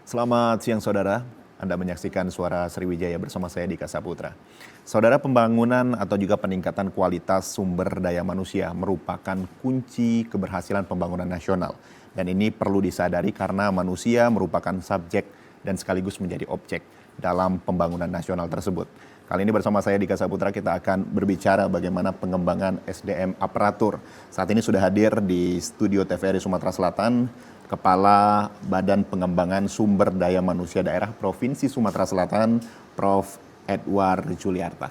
Selamat siang saudara, Anda menyaksikan Suara Sriwijaya bersama saya Dika Saputra. Saudara, pembangunan atau juga peningkatan kualitas sumber daya manusia merupakan kunci keberhasilan pembangunan nasional. Dan ini perlu disadari karena manusia merupakan subjek dan sekaligus menjadi objek dalam pembangunan nasional tersebut. Kali ini bersama saya Dika Saputra kita akan berbicara bagaimana pengembangan SDM aparatur. Saat ini sudah hadir di studio TVRI Sumatera Selatan Kepala Badan Pengembangan Sumber Daya Manusia Daerah Provinsi Sumatera Selatan, Prof. Edward Juliarta.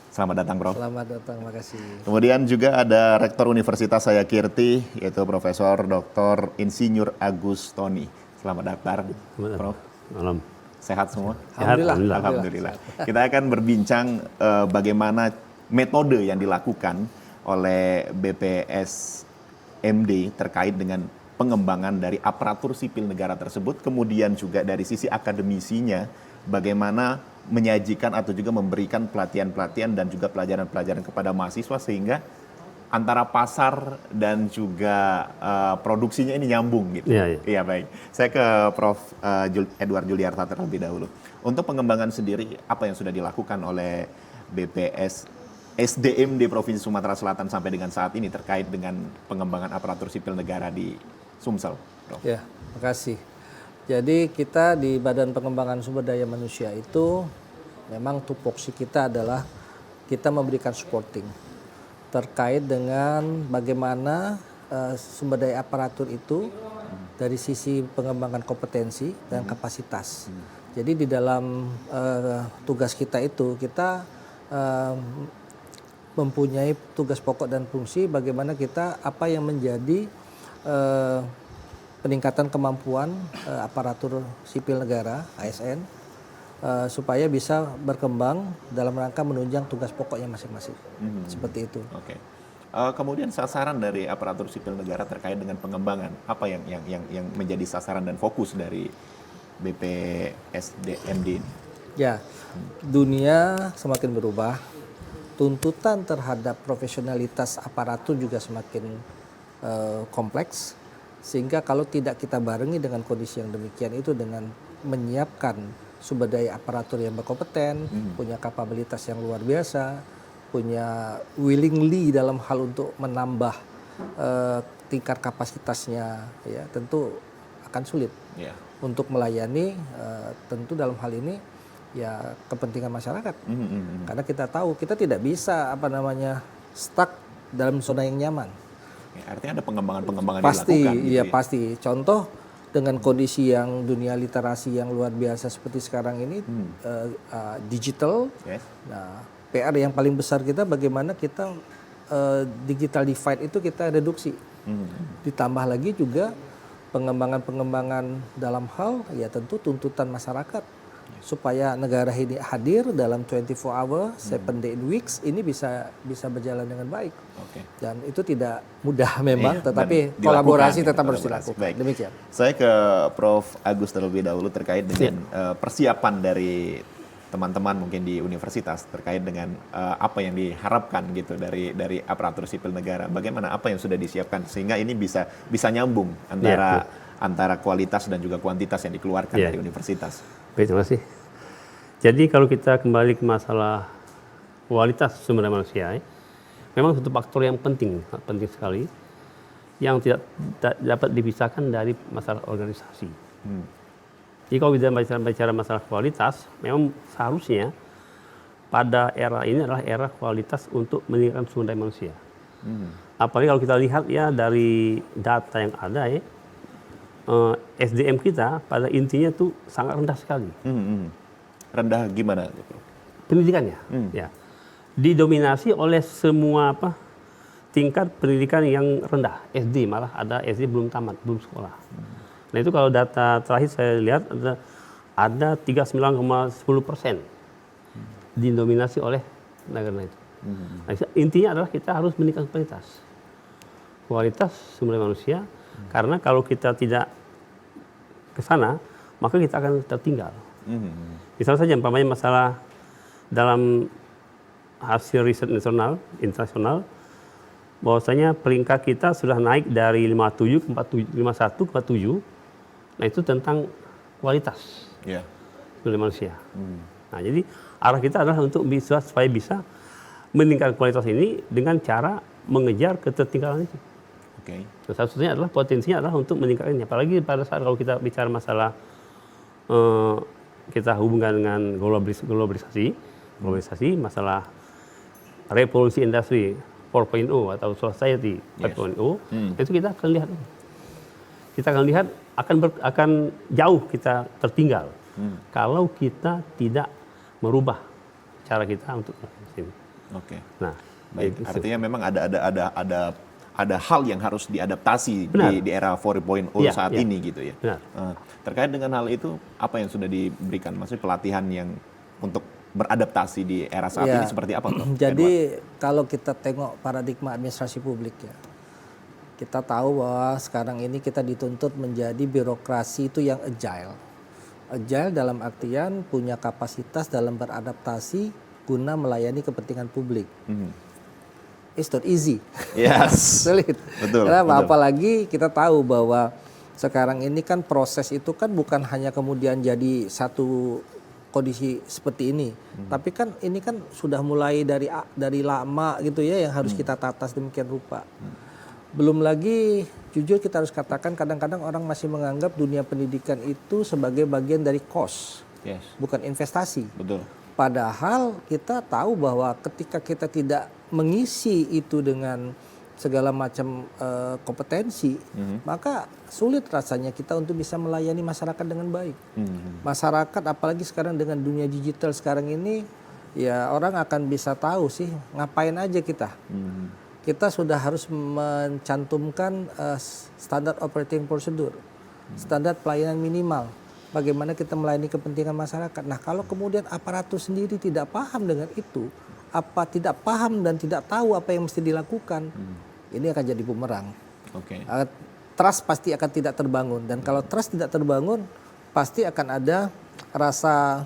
Selamat datang, Prof. Selamat datang, makasih. Kemudian juga ada Rektor Universitas Sayakirti, yaitu Profesor Dr. Insinyur Agus Tony. Selamat datang, Prof. Malam. Sehat semua? Alhamdulillah. Kita akan berbincang bagaimana metode yang dilakukan oleh BPSMD terkait dengan pengembangan dari aparatur sipil negara tersebut, kemudian juga dari sisi akademisinya, bagaimana menyajikan atau juga memberikan pelatihan-pelatihan dan juga pelajaran-pelajaran kepada mahasiswa sehingga antara pasar dan juga produksinya ini nyambung gitu. Iya, baik. Saya ke Prof. Edward Juliarta terlebih dahulu. Untuk pengembangan sendiri, apa yang sudah dilakukan oleh BPS SDM di Provinsi Sumatera Selatan sampai dengan saat ini terkait dengan pengembangan aparatur sipil negara di Sumsel, Prof. Ya, makasih. Jadi kita di Badan Pengembangan Sumber Daya Manusia itu memang tupoksi kita adalah kita memberikan supporting terkait dengan bagaimana sumber daya aparatur itu dari sisi pengembangan kompetensi dan kapasitas. Jadi di dalam tugas kita itu kita mempunyai tugas pokok dan fungsi bagaimana kita apa yang menjadi peningkatan kemampuan aparatur sipil negara ASN supaya bisa berkembang dalam rangka menunjang tugas pokoknya masing-masing. Seperti itu. Oke. Kemudian sasaran dari aparatur sipil negara terkait dengan pengembangan apa yang menjadi sasaran dan fokus dari BPSDMD ini? Ya, dunia semakin berubah. Tuntutan terhadap profesionalitas aparatur juga semakin kompleks, sehingga kalau tidak kita barengi dengan kondisi yang demikian itu dengan menyiapkan sumber daya aparatur yang berkompeten, punya kapabilitas yang luar biasa, punya willingly dalam hal untuk menambah tingkat kapasitasnya, ya tentu akan sulit untuk melayani tentu dalam hal ini ya kepentingan masyarakat, karena kita tahu kita tidak bisa stuck dalam zona yang nyaman. Artinya ada pengembangan-pengembangan pasti, dilakukan. Gitu ya pasti. Contoh dengan kondisi yang dunia literasi yang luar biasa seperti sekarang ini, digital. Nah, PR yang paling besar kita bagaimana kita digital divide itu kita reduksi. Ditambah lagi juga pengembangan-pengembangan dalam hal ya tentu tuntutan masyarakat supaya negara ini hadir dalam 24 hour, 7 day in weeks ini bisa berjalan dengan baik. Dan itu tidak mudah memang, tetapi kolaborasi tetap harus dilakukan. Demikian. Saya ke Prof. Agus terlebih dahulu terkait dengan persiapan dari teman-teman mungkin di universitas terkait dengan apa yang diharapkan gitu dari aparatur sipil negara. Bagaimana apa yang sudah disiapkan sehingga ini bisa nyambung antara kualitas dan juga kuantitas yang dikeluarkan dari universitas. Baik, terima kasih. Jadi kalau kita kembali ke masalah kualitas sumber daya manusia, memang satu faktor yang penting sekali, yang tidak dapat dipisahkan dari masalah organisasi. Jadi kalau kita bicara masalah kualitas, memang seharusnya pada era ini adalah era kualitas untuk meningkatkan sumber daya manusia. Apalagi kalau kita lihat ya dari data yang ada SDM kita pada intinya tuh sangat rendah sekali. Rendah gimana? Pendidikannya, ya didominasi oleh semua tingkat pendidikan yang rendah. SD malah ada SD belum tamat, belum sekolah. Nah itu kalau data terakhir saya lihat ada 39,10% didominasi oleh negara itu. Nah, intinya adalah kita harus meningkatkan kualitas sumber daya manusia, karena kalau kita tidak ke sana, maka kita akan tertinggal. Misalnya saja umpamanya masalah dalam hasil riset nasional, internasional, bahwasanya peringkat kita sudah naik dari 57 ke 51 ke 47. Nah itu tentang kualitas Ya. sumber daya manusia. Nah, jadi arah kita adalah untuk supaya bisa meningkatkan kualitas ini dengan cara mengejar ketertinggalan itu. Oke. Satu-satunya adalah potensinya adalah untuk meningkatkannya. Apalagi pada saat kalau kita bicara masalah kita hubungkan dengan globalisasi, masalah revolusi industri 4.0 atau society 4.0, itu kita akan lihat. Kita akan lihat akan jauh kita tertinggal kalau kita tidak merubah cara kita untuk sini. Oke. Nah, Baik, itu. artinya memang ada hal yang harus diadaptasi Benar. di era 4.0 Iya, saat iya. ini gitu ya. Benar. Terkait dengan hal itu, apa yang sudah diberikan? Maksudnya pelatihan yang untuk beradaptasi di era saat Ya. ini seperti apa, Prof? Jadi kalau kita tengok paradigma administrasi publik ya, kita tahu bahwa sekarang ini kita dituntut menjadi birokrasi itu yang agile. Agile dalam artian punya kapasitas dalam beradaptasi guna melayani kepentingan publik. It's not easy. Yes. Sulit. Betul, Kenapa? betul. Apalagi kita tahu bahwa sekarang ini kan proses itu kan bukan hanya kemudian jadi satu kondisi seperti ini, tapi kan ini kan sudah mulai dari lama gitu ya yang harus kita tata demikian rupa. Belum lagi jujur kita harus katakan kadang-kadang orang masih menganggap dunia pendidikan itu sebagai bagian dari cost, Yes. bukan investasi. Betul. Padahal kita tahu bahwa ketika kita tidak mengisi itu dengan segala macam kompetensi, maka sulit rasanya kita untuk bisa melayani masyarakat dengan baik. Masyarakat apalagi sekarang dengan dunia digital sekarang ini, ya orang akan bisa tahu sih ngapain aja kita. Kita sudah harus mencantumkan standar operating procedure, standar pelayanan minimal. Bagaimana kita melayani kepentingan masyarakat. Nah, kalau kemudian aparatur sendiri tidak paham dengan itu, tidak paham dan tidak tahu apa yang mesti dilakukan, ini akan jadi bumerang. Oke. Trust pasti akan tidak terbangun, dan kalau trust tidak terbangun, pasti akan ada rasa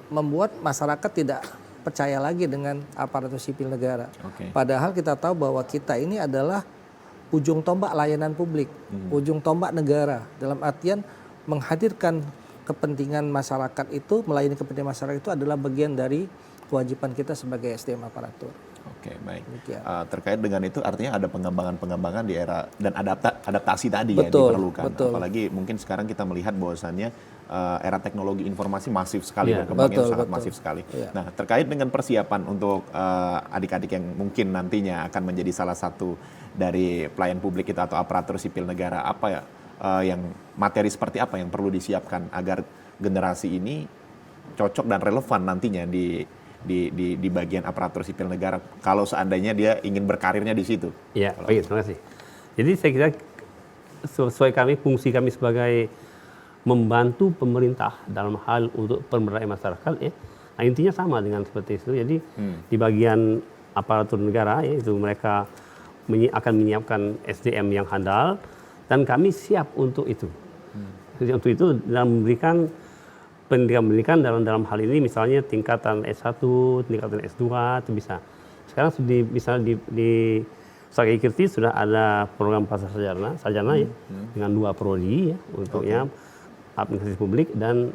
membuat masyarakat tidak percaya lagi dengan aparatur sipil negara. Oke. Padahal kita tahu bahwa kita ini adalah ujung tombak layanan publik, ujung tombak negara. Dalam artian menghadirkan kepentingan masyarakat itu, melayani kepentingan masyarakat itu adalah bagian dari kewajiban kita sebagai SDM aparatur. Oke, baik. Demikian. Terkait dengan itu artinya ada pengembangan-pengembangan di era dan adaptasi tadi ya Betul, diperlukan. betul. Apalagi mungkin sekarang kita melihat bahwasannya era teknologi informasi masif sekali Iya, berkembangnya betul, sangat betul. masif sekali. Iya. Nah, terkait dengan persiapan untuk adik-adik yang mungkin nantinya akan menjadi salah satu dari pelayan publik kita atau aparatur sipil negara, apa ya yang materi seperti apa yang perlu disiapkan agar generasi ini cocok dan relevan nantinya di bagian aparatur sipil negara kalau seandainya dia ingin berkarirnya di situ. Ya, baik, terima kasih. Jadi saya kira sesuai fungsi kami sebagai membantu pemerintah dalam hal untuk pemberdayaan masyarakat ya. Nah, intinya sama dengan seperti itu. Jadi di bagian aparatur negara yaitu mereka akan menyiapkan SDM yang handal dan kami siap untuk itu. Untuk itu dalam memberikan pendidikan dalam hal ini misalnya tingkatan S1, tingkatan S2 itu bisa. Sekarang misalnya di Sakai Kirti sudah ada program pasar sarjana ya dengan 2 prodi ya untuknya administrasi publik dan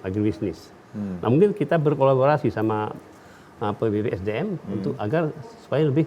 agribisnis. Nah, mungkin kita berkolaborasi sama PBB SDM untuk agar supaya lebih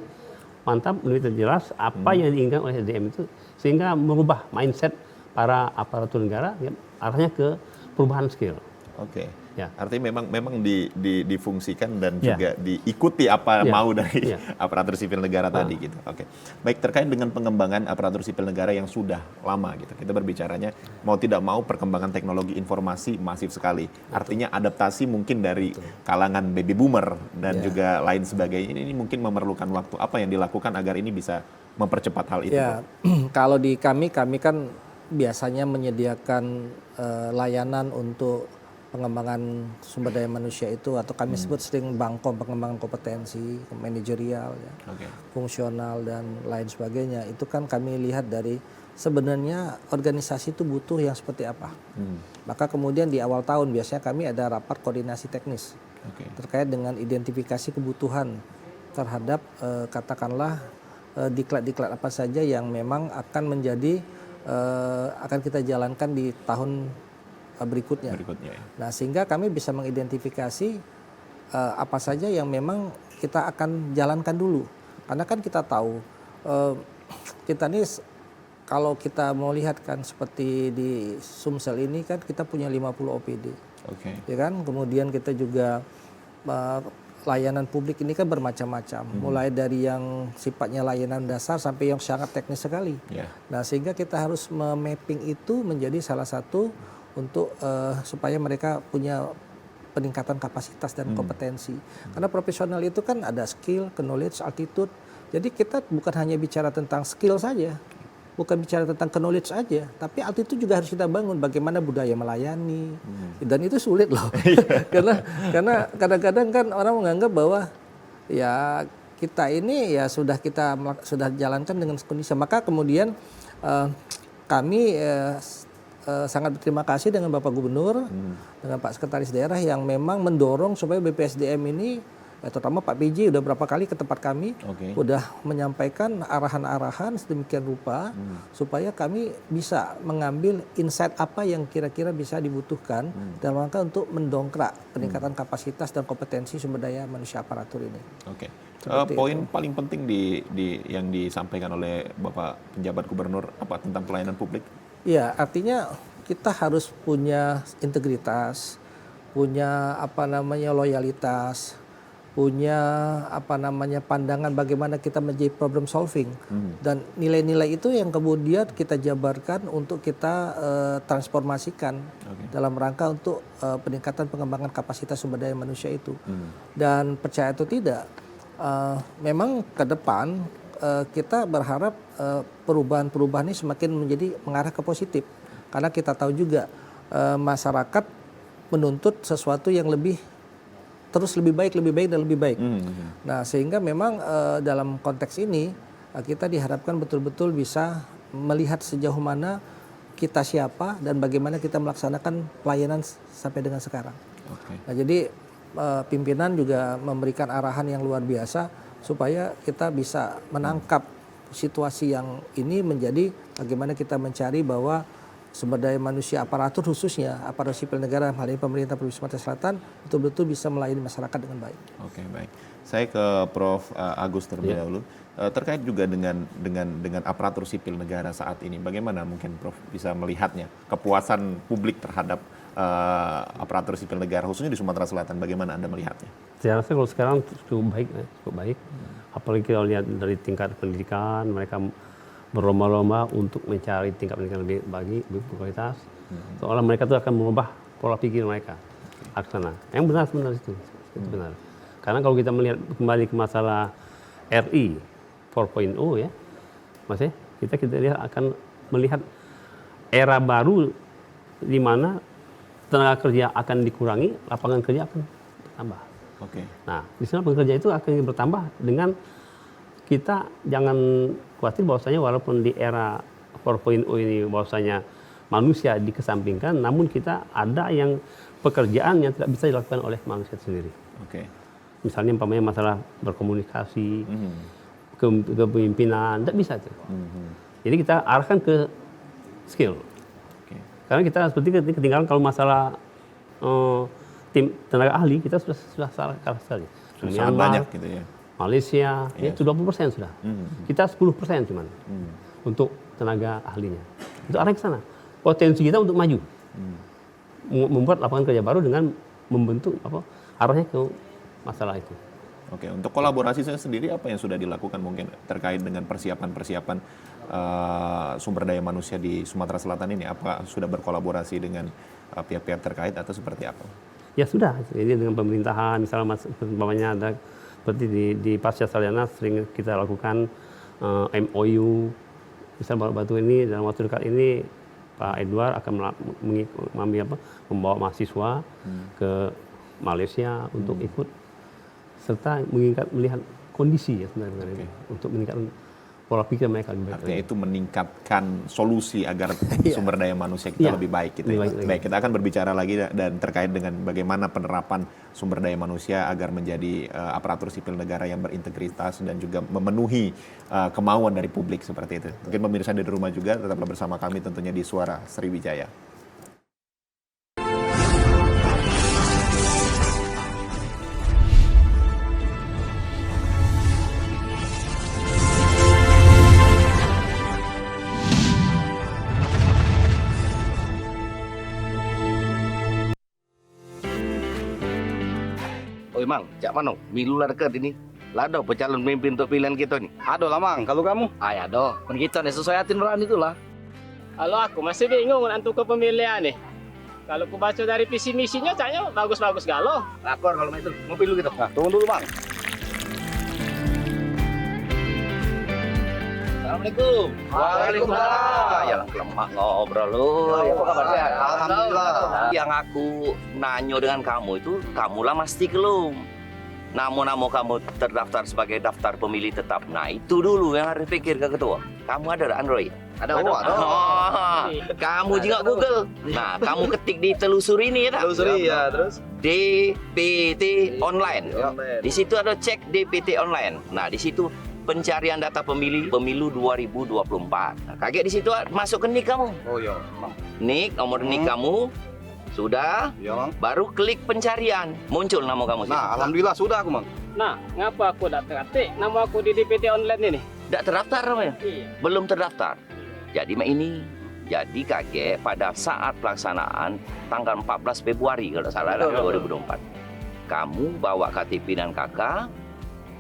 mantap, lebih jelas apa yang diinginkan oleh SDM itu sehingga merubah mindset para aparatur negara ya, arahnya ke perubahan skill. Oke. Ya. Artinya memang difungsikan dan Ya. juga diikuti apa Ya. mau dari Ya. aparatur sipil negara tadi gitu. Oke. Baik, terkait dengan pengembangan aparatur sipil negara yang sudah lama gitu. Kita berbicaranya mau tidak mau perkembangan teknologi informasi masif sekali. Artinya adaptasi mungkin dari kalangan baby boomer dan juga lain sebagainya ini mungkin memerlukan waktu. Apa yang dilakukan agar ini bisa mempercepat hal itu? Ya, kalau di kami kan biasanya menyediakan layanan untuk pengembangan sumber daya manusia itu atau kami sebut sering bangkom, pengembangan kompetensi manajerial ya, fungsional dan lain sebagainya. Itu kan kami lihat dari sebenarnya organisasi itu butuh yang seperti apa. Maka kemudian di awal tahun biasanya kami ada rapat koordinasi teknis terkait dengan identifikasi kebutuhan terhadap katakanlah diklat-diklat apa saja yang memang akan menjadi akan kita jalankan di tahun berikutnya. Berikutnya ya. Nah, sehingga kami bisa mengidentifikasi apa saja yang memang kita akan jalankan dulu. Karena kan kita tahu kita nih kalau kita mau lihat kan seperti di Sumsel ini kan kita punya 50 OPD. Oke. Ya kan? Kemudian kita juga layanan publik ini kan bermacam-macam. Mulai dari yang sifatnya layanan dasar sampai yang sangat teknis sekali. Ya. Nah, sehingga kita harus memapping itu menjadi salah satu untuk supaya mereka punya peningkatan kapasitas dan kompetensi. Karena profesional itu kan ada skill, knowledge, altitude. Jadi kita bukan hanya bicara tentang skill saja, bukan bicara tentang knowledge aja, tapi altitude juga harus kita bangun. Bagaimana budaya melayani, dan itu sulit loh. karena kadang-kadang kan orang menganggap bahwa ya kita ini ya sudah jalankan dengan kondisi. Maka kemudian kami sangat berterima kasih dengan Bapak Gubernur, dengan Pak Sekretaris Daerah yang memang mendorong supaya BPSDM ini, terutama Pak PJ udah berapa kali ke tempat kami, udah menyampaikan arahan-arahan sedemikian rupa supaya kami bisa mengambil insight apa yang kira-kira bisa dibutuhkan dalam rangka untuk mendongkrak peningkatan kapasitas dan kompetensi sumber daya manusia aparatur ini. Oke. Poin paling penting yang disampaikan oleh Bapak penjabat Gubernur apa tentang pelayanan publik? Ya, artinya kita harus punya integritas, punya loyalitas, punya pandangan bagaimana kita menjadi problem solving, dan nilai-nilai itu yang kemudian kita jabarkan untuk kita transformasikan dalam rangka untuk peningkatan pengembangan kapasitas sumber daya manusia itu. Dan percaya atau tidak, memang ke depan kita berharap perubahan-perubahan ini semakin mengarah ke positif, karena kita tahu juga masyarakat menuntut sesuatu yang terus lebih baik dan lebih baik. Nah, sehingga memang dalam konteks ini kita diharapkan betul-betul bisa melihat sejauh mana kita siapa dan bagaimana kita melaksanakan pelayanan sampai dengan sekarang. Nah, jadi pimpinan juga memberikan arahan yang luar biasa supaya kita bisa menangkap situasi yang ini menjadi bagaimana kita mencari bahwa sumber daya manusia aparatur, khususnya aparatur sipil negara, hal ini pemerintah Provinsi Sumatera Selatan, betul-betul bisa melayani masyarakat dengan baik. Oke, baik. Saya ke Prof. Agus terlebih dahulu. Terkait juga dengan aparatur sipil negara saat ini, bagaimana mungkin Prof. bisa melihatnya, kepuasan publik terhadap aparatur sipil negara, khususnya di Sumatera Selatan, bagaimana Anda melihatnya? Saya rasa kalau sekarang cukup baik. Apalagi kita lihat dari tingkat pendidikan, mereka berlomba-lomba untuk mencari tingkat pendidikan lebih berkualitas. Seolah mereka itu akan merubah pola pikir mereka ke sana. Yang benar sebenarnya itu benar. Karena kalau kita melihat kembali ke masalah RI 4.0 ya, Mas, kita lihat akan melihat era baru di mana tenaga kerja akan dikurangi, lapangan kerja akan bertambah. Nah, di sana pekerja itu akan bertambah dengan kita jangan khawatir bahwasanya walaupun di era 4.0 ini bahwasanya manusia dikesampingkan, namun kita ada yang pekerjaan yang tidak bisa dilakukan oleh manusia sendiri. Misalnya umpamanya masalah berkomunikasi, kepemimpinan, tidak bisa itu. Jadi kita arahkan ke skill. Karena kita seperti ketinggalan kalau masalah tim tenaga ahli, kita sudah kalah sekali. Sangat banyak gitu ya. Malaysia, itu 20% sudah. Kita 10% cuman untuk tenaga ahlinya. Itu arah ke sana. Potensi kita untuk maju. Membuat lapangan kerja baru dengan membentuk arahnya ke masalah itu. Untuk kolaborasi saya sendiri apa yang sudah dilakukan mungkin terkait dengan persiapan sumber daya manusia di Sumatera Selatan ini? Apa sudah berkolaborasi dengan pihak-pihak terkait atau seperti apa? Ya sudah, jadi dengan pemerintahan, misalnya umpamanya ada seperti di Pasca Sarjana sering kita lakukan MOU, misalnya batu ini dalam waktu dekat ini Pak Edward akan membawa mahasiswa ke Malaysia untuk ikut serta melihat kondisi ya sebenarnya ini untuk meningkatkan pola pikir mereka lebih baik. Artinya itu meningkatkan solusi agar sumber daya manusia kita lebih baik gitu. Lebih baik. Baik, kita akan berbicara lagi dan terkait dengan bagaimana penerapan sumber daya manusia agar menjadi aparatur sipil negara yang berintegritas dan juga memenuhi kemauan dari publik seperti itu. Mungkin pemirsa di rumah juga tetaplah bersama kami tentunya di Suara Sriwijaya. Oi Mang, cak mano, milu larket ini. Lado pecalon pemimpin untuk pilihan kita nih. Aduh lah Mang, kalau kamu? Ay, ado, kan kita nih sesuai hati nurani itulah. Kalau aku masih bingung untuk kepemilian nih. Kalau ku baca dari visi misinya kayaknya bagus-bagus galau. Rakor kalau itu, mau pilu kita. Nah, tunggu dulu Mang. Assalamualaikum. Waalaikumsalam. Ya lemak ngobrol lu. Apa kabar sehat? Alhamdulillah. Yang aku nanyo dengan kamu itu, kamulah mesti kelum. Namo-namo kamu terdaftar sebagai daftar pemilih tetap. Nah itu dulu yang harus pikir ke ketua. Kamu ada Android? Ada, ada. Oh, kamu juga Google. Nah, kamu ketik di telusuri ini ya tak? Telusuri ya, terus? DPT online. Ya. Di situ ada cek DPT online. Nah, di situ pencarian data pemilu 2024. Nah, kaget di situ masuk ke NIK kamu. Oh iya, Mang. NIK, nomor NIK kamu sudah. Iya Mang. Baru klik pencarian, muncul nama kamu. Nah, alhamdulillah sudah aku Mang. Nah, ngapa aku tak terketik nama aku di DPT online ini? Tidak terdaftar namanya. Iya. Belum terdaftar. Jadi ini jadi kakek pada saat pelaksanaan tanggal 14 Februari kalau salah 2024. Kamu bawa KTP dan KK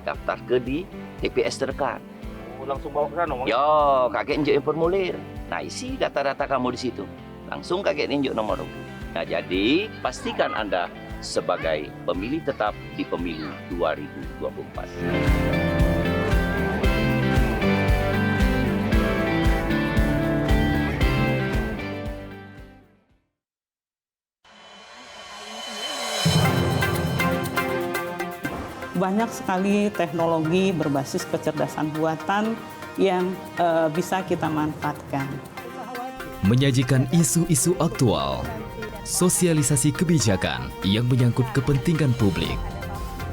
daftar ke di TPS terdekat. Langsung bawa ke sana Mang. Yo, kakek injek formulir. Nah, isi data-data kamu di situ. Langsung kakek injek nomor. Nah, jadi pastikan Anda sebagai pemilih tetap di pemilu 2024. Banyak sekali teknologi berbasis kecerdasan buatan yang bisa kita manfaatkan. Menyajikan isu-isu aktual, sosialisasi kebijakan yang menyangkut kepentingan publik.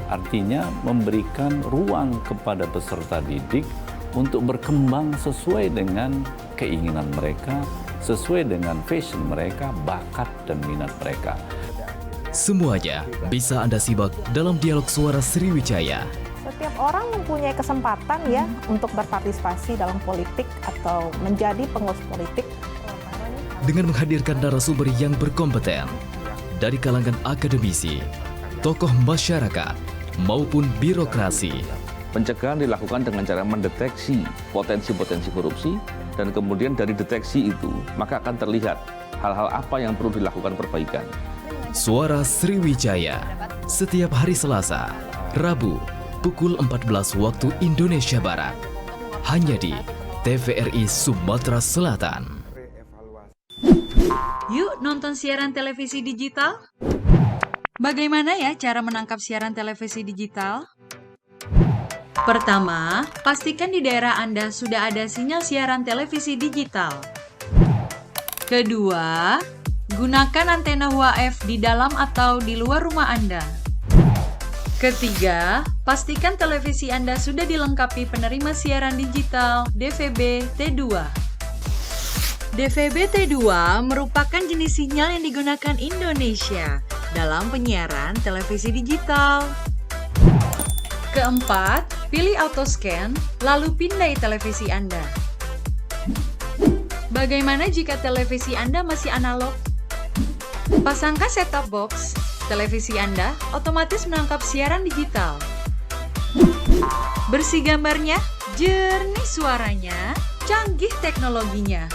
Artinya memberikan ruang kepada peserta didik untuk berkembang sesuai dengan keinginan mereka, sesuai dengan passion mereka, bakat dan minat mereka. Semuanya bisa Anda simak dalam dialog Suara Sriwijaya. Setiap orang mempunyai kesempatan ya untuk berpartisipasi dalam politik atau menjadi pengurus politik. Dengan menghadirkan narasumber yang berkompeten dari kalangan akademisi, tokoh masyarakat, maupun birokrasi. Pencegahan dilakukan dengan cara mendeteksi potensi-potensi korupsi dan kemudian dari deteksi itu maka akan terlihat hal-hal apa yang perlu dilakukan perbaikan. Suara Sriwijaya, setiap hari Selasa, Rabu, pukul 14 waktu Indonesia Barat. Hanya di TVRI Sumatera Selatan. Yuk nonton siaran televisi digital. Bagaimana ya cara menangkap siaran televisi digital? Pertama, pastikan di daerah Anda sudah ada sinyal siaran televisi digital. Kedua, gunakan antena UHF di dalam atau di luar rumah Anda. Ketiga, pastikan televisi Anda sudah dilengkapi penerima siaran digital DVB T2. DVB T2 merupakan jenis sinyal yang digunakan Indonesia dalam penyiaran televisi digital. Keempat, pilih autoscan, lalu pindai televisi Anda. Bagaimana jika televisi Anda masih analog? Pasangkan set-top box, televisi Anda otomatis menangkap siaran digital. Bersih gambarnya, jernih suaranya, canggih teknologinya.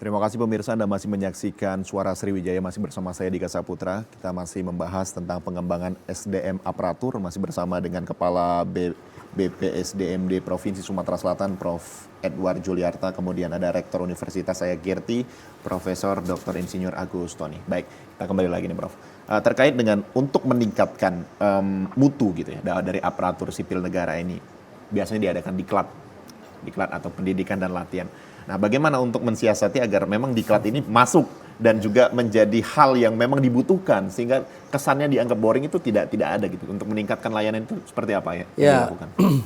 Terima kasih pemirsa, Anda masih menyaksikan Suara Sriwijaya, masih bersama saya Dika Saputra. Kita masih membahas tentang pengembangan SDM aparatur, masih bersama dengan Kepala BPSDMD Provinsi Sumatera Selatan, Prof. Edward Juliarta, kemudian ada Rektor Universitas saya Kirti, Profesor Dr. Insinyur Agus Tony. Baik, kita kembali lagi nih Prof. Terkait dengan untuk meningkatkan mutu gitu ya dari aparatur sipil negara ini, biasanya diadakan diklat atau pendidikan dan latihan. Nah, bagaimana untuk mensiasati agar memang diklat ini masuk dan juga menjadi hal yang memang dibutuhkan sehingga kesannya dianggap boring itu tidak ada gitu. Untuk meningkatkan layanan itu seperti apa ya? Ya,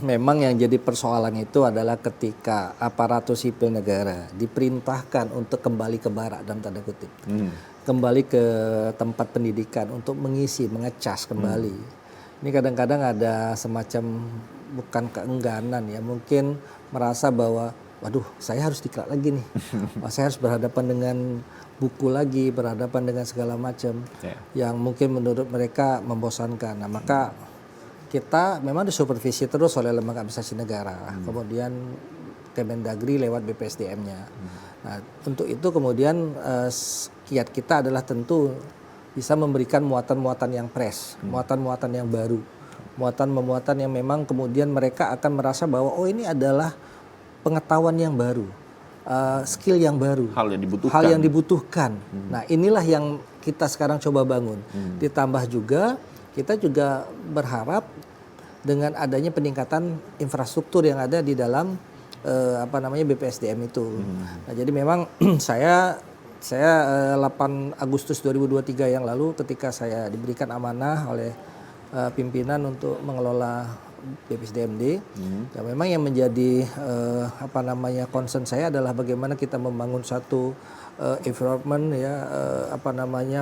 memang yang jadi persoalan itu adalah ketika aparatur sipil negara diperintahkan untuk kembali ke barak dalam tanda kutip. Kembali ke tempat pendidikan untuk mengisi, mengecas kembali. Ini kadang-kadang ada semacam bukan keengganan ya, mungkin merasa bahwa waduh, saya harus diklat lagi nih. Saya harus berhadapan dengan buku lagi, berhadapan dengan segala macam yang mungkin menurut mereka membosankan. Nah, maka kita memang disupervisi terus oleh lembaga administrasi negara. Kemudian Kemendagri lewat BPSDM-nya. Nah, untuk itu kemudian kiat kita adalah tentu bisa memberikan muatan-muatan yang fresh, muatan-muatan yang baru, muatan-muatan yang memang kemudian mereka akan merasa bahwa oh ini adalah pengetahuan yang baru, skill yang baru, hal yang dibutuhkan. Nah, inilah yang kita sekarang coba bangun. Ditambah juga kita juga berharap dengan adanya peningkatan infrastruktur yang ada di dalam BPSDM itu. Nah, jadi memang saya 8 Agustus 2023 yang lalu ketika saya diberikan amanah oleh pimpinan untuk mengelola BPSDMD, ya memang yang menjadi concern saya adalah bagaimana kita membangun satu environment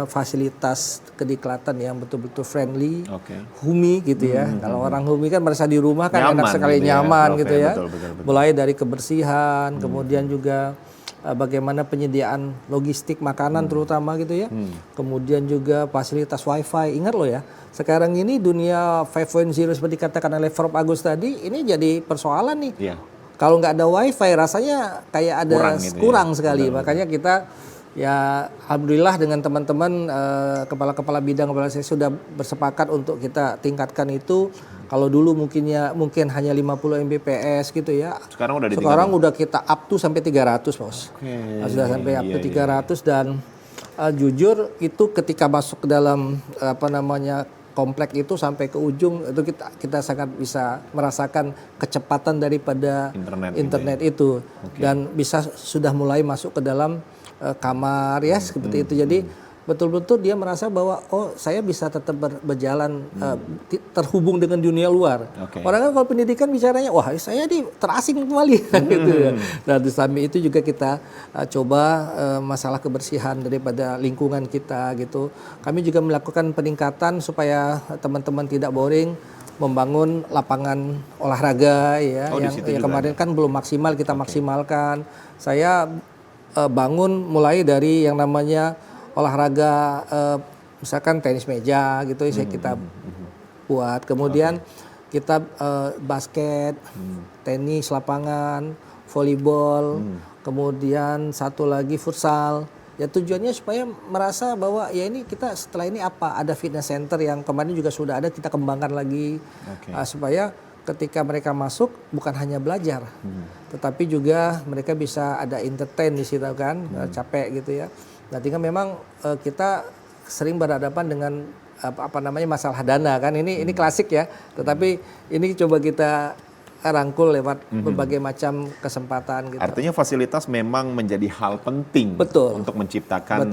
fasilitas kediklatan yang betul-betul friendly, humi gitu ya. Kalau orang humi kan merasa di rumah kan nyaman, enak sekali gitu nyaman ya. Gitu ya. Betul. Mulai dari kebersihan, kemudian juga bagaimana penyediaan logistik makanan terutama gitu ya. Kemudian juga fasilitas wifi. Ingat loh ya, sekarang ini dunia 5.0 seperti dikatakan oleh Prof. Agus tadi, ini jadi persoalan nih. Kalau nggak ada wifi rasanya kayak ada kurang sekali. Betul. Makanya kita ya alhamdulillah dengan teman-teman kepala-kepala bidang saya sudah bersepakat untuk kita tingkatkan itu. Kalau dulu mungkin hanya 50 Mbps gitu ya. Sekarang udah kita up to sampai 300, Bos. Sudah sampai up to 300 dan jujur itu ketika masuk ke dalam komplek itu sampai ke ujung itu kita sangat bisa merasakan kecepatan daripada internet itu. Dan bisa sudah mulai masuk ke dalam kamar ya seperti itu. Jadi betul-betul dia merasa bahwa oh saya bisa tetap berjalan terhubung dengan dunia luar. Orang kan kalau pendidikan bicaranya wah saya terasing kembali gitu ya. Dan di samping itu juga kita coba masalah kebersihan daripada lingkungan kita gitu. Kami juga melakukan peningkatan supaya teman-teman tidak boring, membangun lapangan olahraga ya yang kemarin kan belum maksimal kita maksimalkan. Saya bangun mulai dari yang namanya olahraga misalkan tenis meja gitu kita buat, kemudian kita basket, tenis lapangan, volleyball, kemudian satu lagi futsal. Ya tujuannya supaya merasa bahwa ya ini kita setelah ini ada fitness center yang kemarin juga sudah ada, kita kembangkan lagi supaya ketika mereka masuk bukan hanya belajar, tetapi juga mereka bisa ada entertain di situ kan, capek gitu ya. Nah, tinggal memang kita sering berhadapan dengan masalah dana kan, ini klasik ya, tetapi ini coba kita rangkul lewat berbagai macam kesempatan gitu. Artinya fasilitas memang menjadi hal penting untuk menciptakan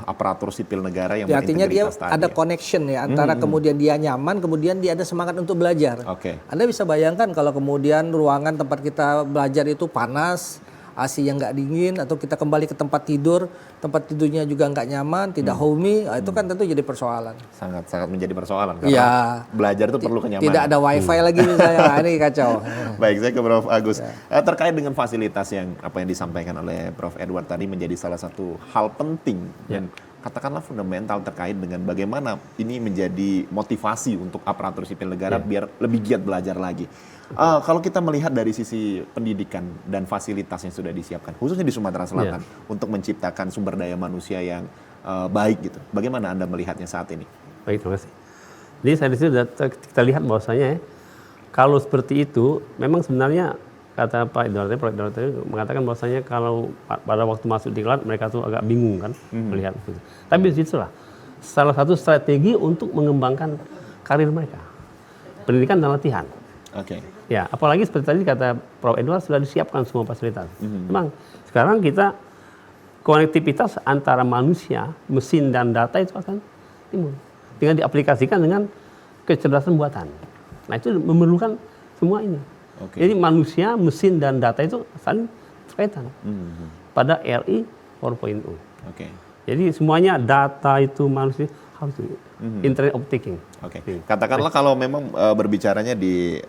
aparatur sipil negara yang artinya dia tadi, ada connection ya antara kemudian dia nyaman, kemudian dia ada semangat untuk belajar. Anda bisa bayangkan kalau kemudian ruangan tempat kita belajar itu panas, AC yang nggak dingin, atau kita kembali ke tempat tidurnya juga nggak nyaman, tidak homey, itu kan tentu jadi persoalan. Sangat menjadi persoalan karena belajar itu perlu kenyamanan. Tidak ada wifi lagi misalnya, ini kacau. Baik, saya ke Prof. Agus. Terkait dengan fasilitas yang disampaikan oleh Prof. Edward tadi menjadi salah satu hal penting dan katakanlah fundamental terkait dengan bagaimana ini menjadi motivasi untuk aparatur sipil negara biar lebih giat belajar lagi. Kalau kita melihat dari sisi pendidikan dan fasilitas yang sudah disiapkan, khususnya di Sumatera Selatan, untuk menciptakan sumber daya manusia yang baik gitu. Bagaimana Anda melihatnya saat ini? Baik, terima kasih. Jadi saya di sini kita lihat bahwasanya kalau seperti itu, memang sebenarnya kata Pak Edward tadi mengatakan bahwasanya kalau pada waktu masuk di kelas mereka tuh agak bingung kan melihat itu. Tapi disitulah salah satu strategi untuk mengembangkan karir mereka, pendidikan dan latihan. Oke. Ya, apalagi seperti tadi kata Prof Edward sudah disiapkan semua fasilitas. Memang sekarang kita konektivitas antara manusia, mesin dan data itu akan timbul dengan diaplikasikan dengan kecerdasan buatan. Nah itu memerlukan semua ini. Jadi manusia, mesin dan data itu saling terkaitan pada RI 4.0. Jadi semuanya data itu manusia harus Internet of Things. Katakanlah kalau memang berbicaranya di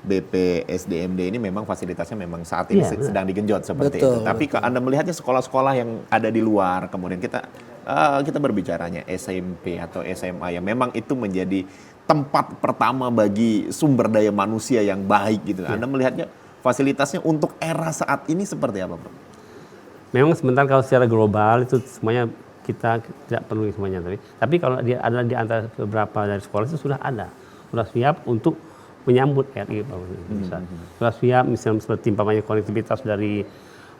BPSDMD ini memang fasilitasnya memang saat ini sedang digenjot seperti itu. Tapi Anda melihatnya sekolah-sekolah yang ada di luar, kemudian kita berbicaranya SMP atau SMA yang memang itu menjadi tempat pertama bagi sumber daya manusia yang baik gitu. Anda melihatnya fasilitasnya untuk era saat ini seperti apa, Bro? Memang sebentar kalau secara global itu semuanya kita tidak perlu semuanya, tapi kalau dia ada di antara beberapa dari sekolah itu sudah siap untuk menyambut RI bisa. Sudah siap misalnya seperti konektivitas dari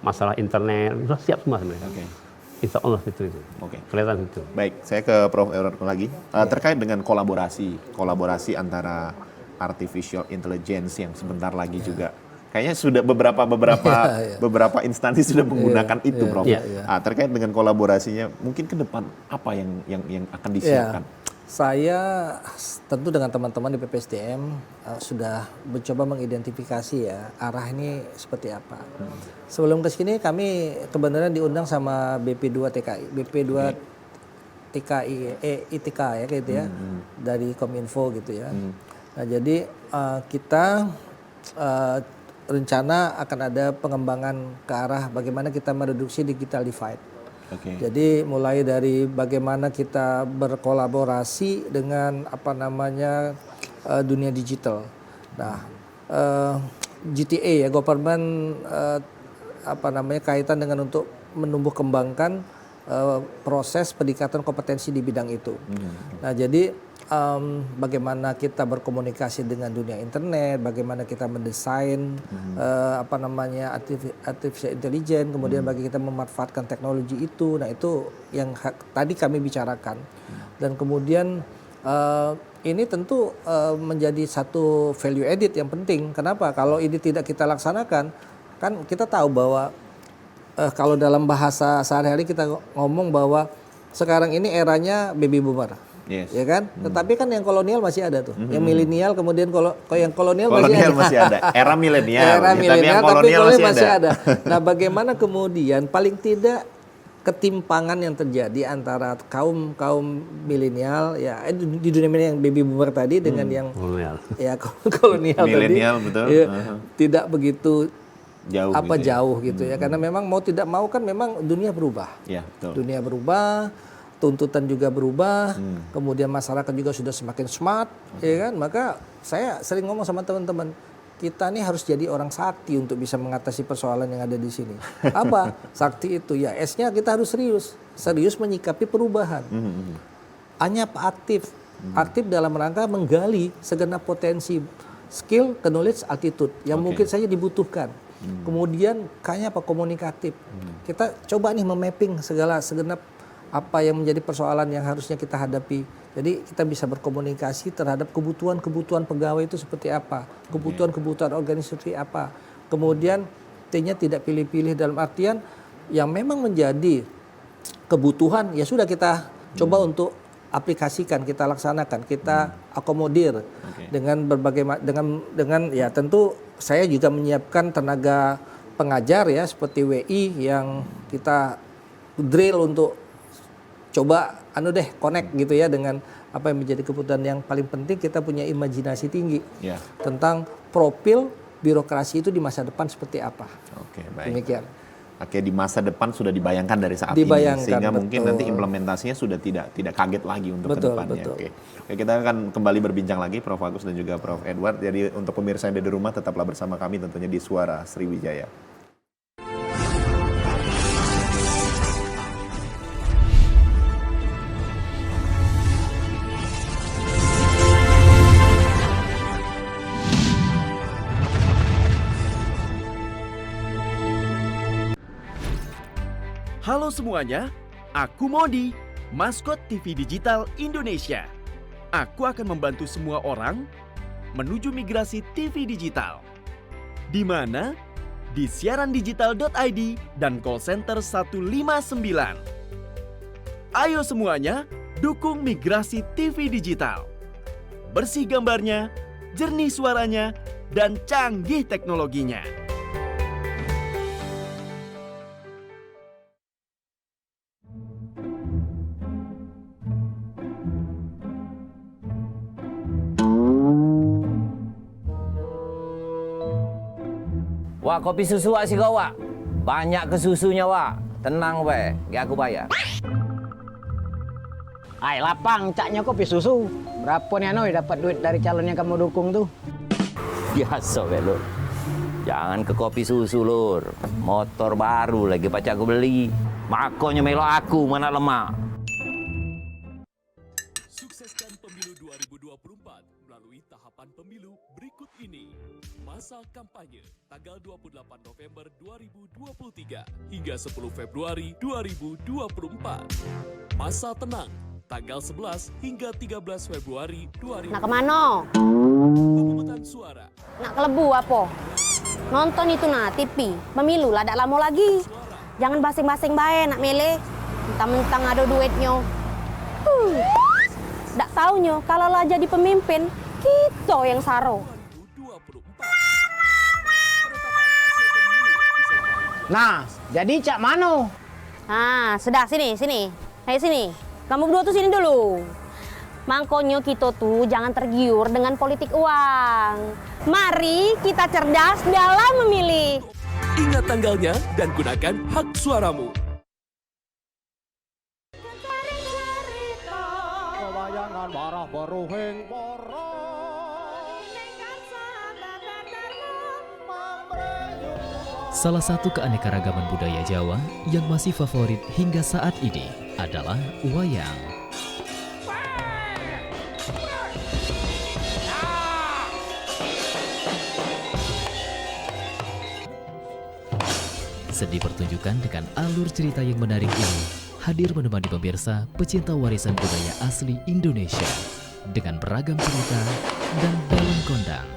masalah internet, sudah siap semua mereka. Insya Allah itu. Kelihatan itu. Baik, saya ke Prof. Edward lagi. Terkait dengan kolaborasi antara artificial intelligence yang sebentar lagi juga kayaknya sudah beberapa instansi sudah menggunakan itu, Prof. Terkait dengan kolaborasinya, mungkin ke depan apa yang akan disiapkan? Saya tentu dengan teman-teman di PPSDM sudah mencoba mengidentifikasi arah ini seperti apa. Sebelum ke sini kami kebenaran diundang sama BP2 ITK ya gitu ya, dari Kominfo gitu ya. Nah jadi kita rencana akan ada pengembangan ke arah bagaimana kita mereduksi digital divide. Jadi mulai dari bagaimana kita berkolaborasi dengan dunia digital. Nah, GTA ya, government kaitan dengan untuk menumbuh kembangkan proses peningkatan kompetensi di bidang itu. Nah, jadi bagaimana kita berkomunikasi dengan dunia internet, bagaimana kita mendesain artificial intelligence, kemudian bagaimana kita memanfaatkan teknologi itu. Nah itu yang tadi kami bicarakan. Dan kemudian ini tentu menjadi satu value added yang penting. Kenapa? Kalau ini tidak kita laksanakan, kan kita tahu bahwa kalau dalam bahasa sehari-hari kita ngomong bahwa sekarang ini eranya baby boomer. Ya kan? Tetapi kan yang kolonial masih ada tuh. Yang milenial kemudian yang kolonial masih ada. Era milenial. Tapi yang kolonial masih ada. Nah, bagaimana kemudian paling tidak ketimpangan yang terjadi antara kaum milenial ya di dunia milenial yang baby boomer tadi dengan yang kolonial milenial betul. Ya, tidak begitu jauh gitu ya. Karena memang mau tidak mau kan memang dunia berubah. Ya, betul. Dunia berubah, tuntutan juga berubah, kemudian masyarakat juga sudah semakin smart, ya kan? Maka saya sering ngomong sama teman-teman, kita nih harus jadi orang sakti untuk bisa mengatasi persoalan yang ada di sini. Apa sakti itu? Ya S-nya kita harus serius menyikapi perubahan. Hanya aktif dalam rangka menggali segenap potensi skill, knowledge, attitude yang mungkin saja dibutuhkan. Kemudian kayaknya komunikatif. Kita coba nih memapping segenap apa yang menjadi persoalan yang harusnya kita hadapi. Jadi kita bisa berkomunikasi terhadap kebutuhan pegawai itu seperti apa, kebutuhan organisasi apa. Kemudian T-nya tidak pilih-pilih dalam artian yang memang menjadi kebutuhan ya sudah kita coba untuk aplikasikan, kita laksanakan, kita akomodir dengan berbagai dengan ya tentu saya juga menyiapkan tenaga pengajar ya seperti WI yang kita drill untuk coba connect gitu ya dengan apa yang menjadi kebutuhan. Yang paling penting kita punya imajinasi tinggi tentang profil birokrasi itu di masa depan seperti apa. Baik. Demikian. Oke, di masa depan sudah dibayangkan dari saat Dibayangkan, ini, sehingga mungkin betul. nanti implementasinya sudah tidak kaget lagi untuk Betul, kedepannya. betul. Oke, kita akan kembali berbincang lagi, Prof. Agus dan juga Prof. Edward. Jadi untuk pemirsa yang ada di rumah, tetaplah bersama kami tentunya di Suara Sriwijaya. Halo semuanya, aku Modi, maskot TV Digital Indonesia. Aku akan membantu semua orang menuju migrasi TV digital. Di mana? Di siarandigital.id dan call center 159. Ayo semuanya, dukung migrasi TV digital. Bersih gambarnya, jernih suaranya, dan canggih teknologinya. Wah, kopi susu wak si kau wak. Banyak ke susunya wak. Tenang we, gak aku bayar. Ay, lapang, caknya kopi susu. Berapa nih Anoy dapat duit dari calon yang kamu dukung tuh? Biasa we lur. Jangan ke kopi susu lur. Motor baru lagi pacar aku beli. Makanya melo aku mana lemak. Sukseskan pemilu 2024 melalui tahapan pemilu berikut ini. Masa kampanye tanggal 28 November 2023 hingga 10 Februari 2024. Masa tenang tanggal 11 hingga 13 Februari 2024. Nak kemana? Pemungutan suara. Nak kelebu apa? Nonton itu nah TV. Pemilu lah tak lama lagi. Jangan basing-basing bae nak milih. Mentang-mentang ada duitnya. Tak taunya kalau lah jadi pemimpin, kita yang saro. Nah, jadi cak mano? Ah, sudah sini. Ayo sini. Kamu berdua tuh sini dulu. Makanya kita tuh jangan tergiur dengan politik uang. Mari kita cerdas dalam memilih. Ingat tanggalnya dan gunakan hak suaramu. Salah satu keanekaragaman budaya Jawa yang masih favorit hingga saat ini adalah wayang. Seni pertunjukan dengan alur cerita yang menarik ini hadir menemani pemirsa pecinta warisan budaya asli Indonesia dengan beragam cerita dan dalam kondang.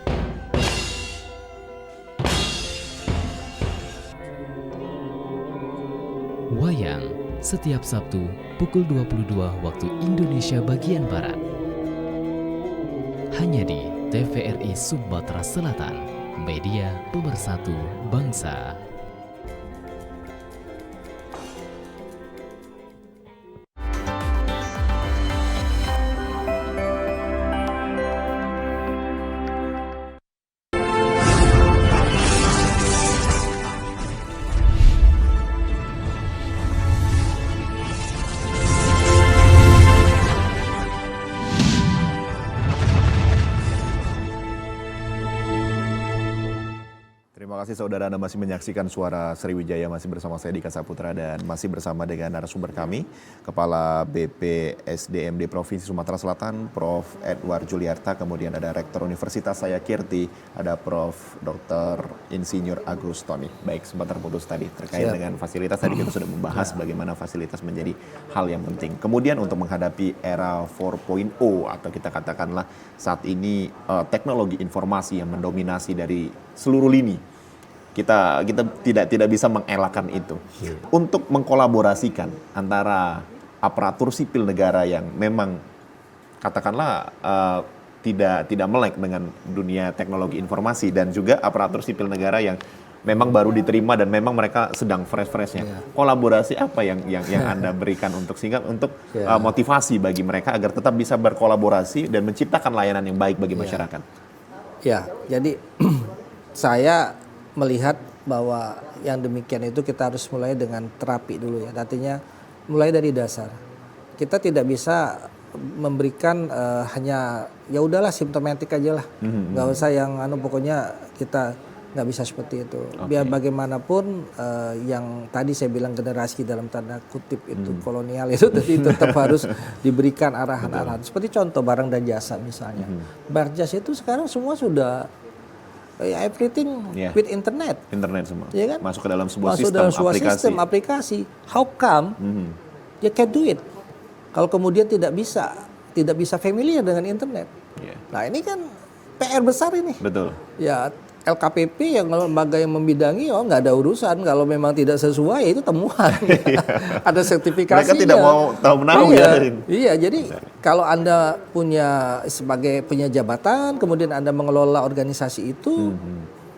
Wayang setiap Sabtu pukul 22 waktu Indonesia bagian Barat. Hanya di TVRI Sumatera Selatan, media pemersatu bangsa. Terima kasih saudara, Anda masih menyaksikan Suara Sriwijaya, masih bersama saya Dika Saputra dan masih bersama dengan narasumber kami, Kepala BPSDMD Provinsi Sumatera Selatan, Prof. Edward Juliarta, kemudian ada Rektor Universitas Saya Kirti, ada Prof. Dr. Insinyur Agus Tony. Baik, sempat terputus tadi terkait dengan fasilitas, tadi kita sudah membahas bagaimana fasilitas menjadi hal yang penting. Kemudian untuk menghadapi era 4.0 atau kita katakanlah saat ini teknologi informasi yang mendominasi dari seluruh lini, kita tidak bisa mengelakkan itu. Untuk mengkolaborasikan antara aparatur sipil negara yang memang katakanlah tidak melek dengan dunia teknologi informasi dan juga aparatur sipil negara yang memang baru diterima dan memang mereka sedang fresh-freshnya. Kolaborasi apa yang Anda berikan untuk motivasi bagi mereka agar tetap bisa berkolaborasi dan menciptakan layanan yang baik bagi masyarakat? Ya, jadi saya melihat bahwa yang demikian itu kita harus mulai dengan terapi dulu ya. Artinya mulai dari dasar. Kita tidak bisa memberikan hanya ya udahlah simptomatik aja lah. Nggak usah yang pokoknya kita nggak bisa seperti itu. Biar bagaimanapun yang tadi saya bilang generasi dalam tanda kutip itu kolonial itu tetap harus diberikan arahan-arahan. Seperti contoh barang dan jasa misalnya. Barang jasa itu sekarang semua sudah everything with internet. Internet semua. Ya kan? Masuk ke dalam sebuah Masuk sistem dalam sebuah aplikasi. sistem aplikasi. How come you can do it? Kalau kemudian tidak bisa familiar dengan internet. Nah ini kan PR besar ini. Betul. Ya LKPP yang lembaga yang membidangi nggak ada urusan. Kalau memang tidak sesuai ya itu temuan. Ada sertifikasinya. Mereka tidak mau tahu menahu ya. Iya, jadi kalau Anda punya jabatan, kemudian Anda mengelola organisasi itu,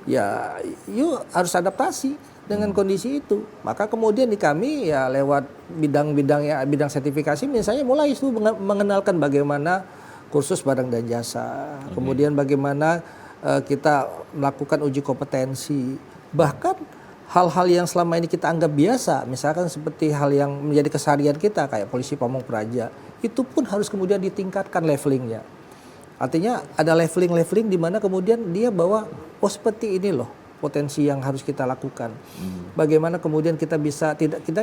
ya you harus adaptasi dengan kondisi itu. Maka kemudian di kami ya lewat bidang sertifikasi misalnya mulai itu mengenalkan bagaimana kursus barang dan jasa, kemudian bagaimana kita melakukan uji kompetensi, bahkan hal-hal yang selama ini kita anggap biasa, misalkan seperti hal yang menjadi keseharian kita kayak polisi pamong praja, itu pun harus kemudian ditingkatkan levelingnya. Artinya ada leveling di mana kemudian dia bawa seperti ini loh potensi yang harus kita lakukan. Bagaimana kemudian kita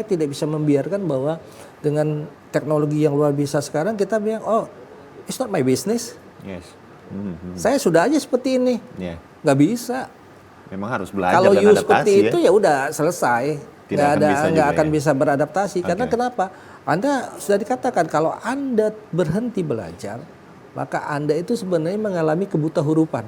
tidak bisa membiarkan bahwa dengan teknologi yang luar biasa sekarang kita bilang it's not my business. Yes. Saya sudah aja seperti ini, nggak bisa. Memang harus belajar kalau dan you adaptasi seperti ya. itu ya udah selesai, nggak akan bisa beradaptasi. Karena kenapa? Anda sudah dikatakan kalau Anda berhenti belajar, maka Anda itu sebenarnya mengalami kebutahurupan.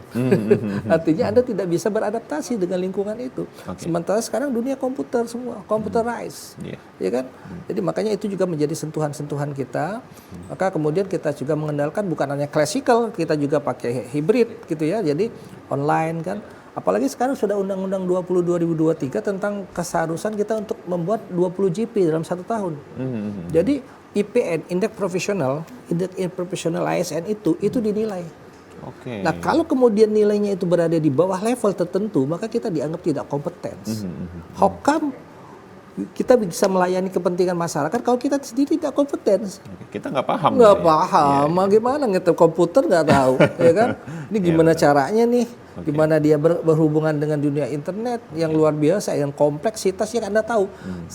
Artinya Anda tidak bisa beradaptasi dengan lingkungan itu. Sementara sekarang dunia komputer semua, computerized, ya kan? Jadi makanya itu juga menjadi sentuhan-sentuhan kita. Maka kemudian kita juga mengenalkan bukan hanya klasikal, kita juga pakai hibrid gitu ya. Jadi online kan. Apalagi sekarang sudah Undang-Undang 20 2023 tentang keseharusan kita untuk membuat 20 GP dalam 1 tahun. Jadi IPN, indeks profesional ASN itu dinilai. Nah kalau kemudian nilainya itu berada di bawah level tertentu, maka kita dianggap tidak kompeten. How come kita bisa melayani kepentingan masyarakat kalau kita sendiri tidak kompeten? Kita nggak paham. Gimana ngetel komputer nggak tahu, ya kan? Ini gimana caranya nih? Gimana dia berhubungan dengan dunia internet yang luar biasa, yang kompleksitas yang Anda tahu.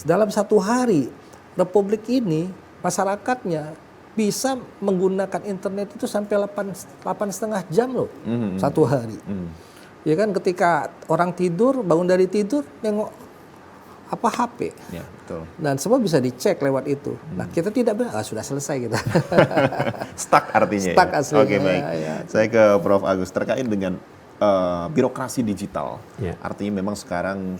Dalam 1 hari Republik ini masyarakatnya bisa menggunakan internet itu sampai 8,5 jam loh, 1 hari. Ya kan ketika orang tidur, bangun dari tidur, nengok HP. Ya, betul. Dan semua bisa dicek lewat itu. Nah kita tidak bilang, sudah selesai kita. Stuck artinya. Stuck aslinya. Oke, baik. Saya ke Prof. Agus terkait dengan birokrasi digital. Artinya memang sekarang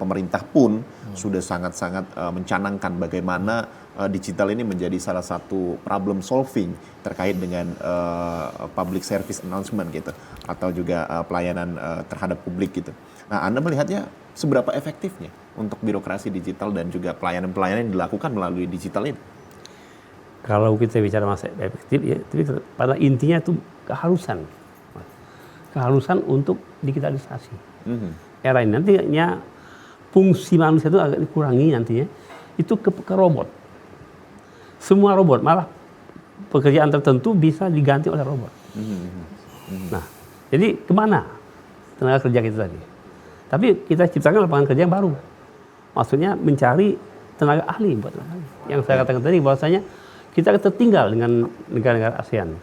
pemerintah pun sudah sangat-sangat mencanangkan bagaimana digital ini menjadi salah satu problem solving terkait dengan public service announcement gitu, atau juga pelayanan terhadap publik gitu. Nah, Anda melihatnya seberapa efektifnya untuk birokrasi digital dan juga pelayanan-pelayanan yang dilakukan melalui digital ini? Kalau kita bicara masa efektif, ya, pada intinya itu keharusan untuk digitalisasi. Era ini nantinya fungsi manusia itu agak dikurangi nantinya, itu ke robot. Semua robot, malah pekerjaan tertentu bisa diganti oleh robot. Nah, jadi kemana tenaga kerja kita tadi? Tapi kita ciptakan lapangan kerja yang baru. Maksudnya mencari tenaga ahli buat tenaga ahli. Yang saya katakan tadi bahwasanya kita tertinggal dengan negara-negara ASEAN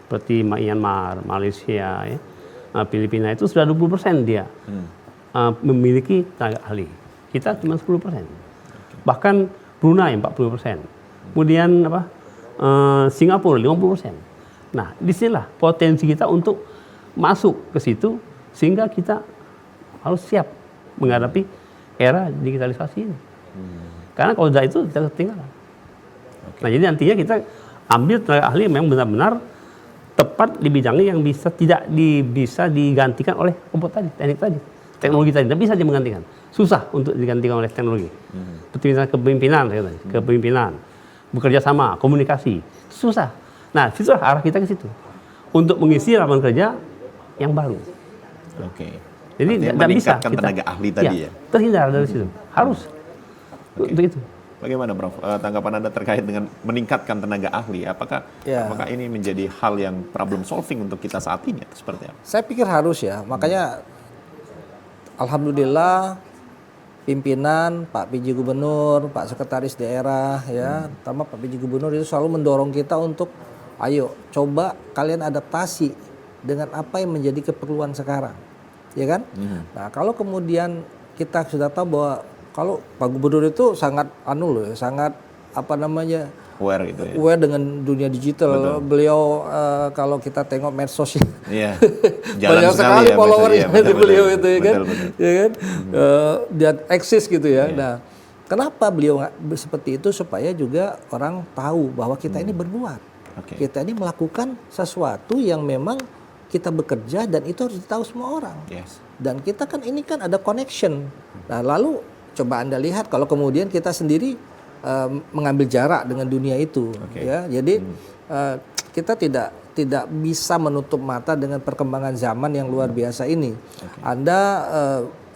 seperti Myanmar, Malaysia, ya, Filipina itu sudah 20% dia memiliki tenaga ahli. Kita cuma 10%. Bahkan Brunei 40%. Kemudian Singapura 50%. Nah, disinilah potensi kita untuk masuk ke situ sehingga kita harus siap menghadapi era digitalisasi ini. Karena kalau sudah itu kita ketinggalan. Nah, jadi nantinya kita ambil tenaga ahli yang memang benar-benar tepat di bidangnya yang bisa bisa digantikan oleh robot tadi, teknik tadi, teknologi tadi. Tidak bisa digantikan. Susah untuk digantikan oleh teknologi. Seperti misalnya kepemimpinan, bekerja sama, komunikasi, susah. Nah, situlah arah kita ke situ untuk mengisi lapangan kerja yang baru. Jadi Artinya tidak bisa meningkatkan kita tenaga ahli tadi ya. terhindar dari situ. Harus untuk itu. Bagaimana Prof? Tanggapan Anda terkait dengan meningkatkan tenaga ahli? Apakah ini menjadi hal yang problem solving untuk kita saat ini atau seperti apa? Saya pikir harus ya. Makanya alhamdulillah pimpinan, Pak PJ Gubernur, Pak Sekretaris Daerah ya, terutama Pak PJ Gubernur itu selalu mendorong kita untuk ayo coba kalian adaptasi dengan apa yang menjadi keperluan sekarang. Ya kan? Nah, kalau kemudian kita sudah tahu bahwa kalau Pak Gubernur itu sangat sangat aware gitu ya. Aware dengan dunia digital. Betul. Beliau kalau kita tengok medsosnya, banyak sekali followernya beliau itu ya kan, ya kan, dia eksis gitu ya. Nah, kenapa beliau seperti itu supaya juga orang tahu bahwa kita ini berbuat, kita ini melakukan sesuatu yang memang kita bekerja dan itu harus ditahu semua orang. Dan kita kan ini kan ada connection. Nah, lalu coba Anda lihat kalau kemudian kita sendiri mengambil jarak dengan dunia itu, ya. Jadi kita tidak bisa menutup mata dengan perkembangan zaman yang luar biasa ini. Anda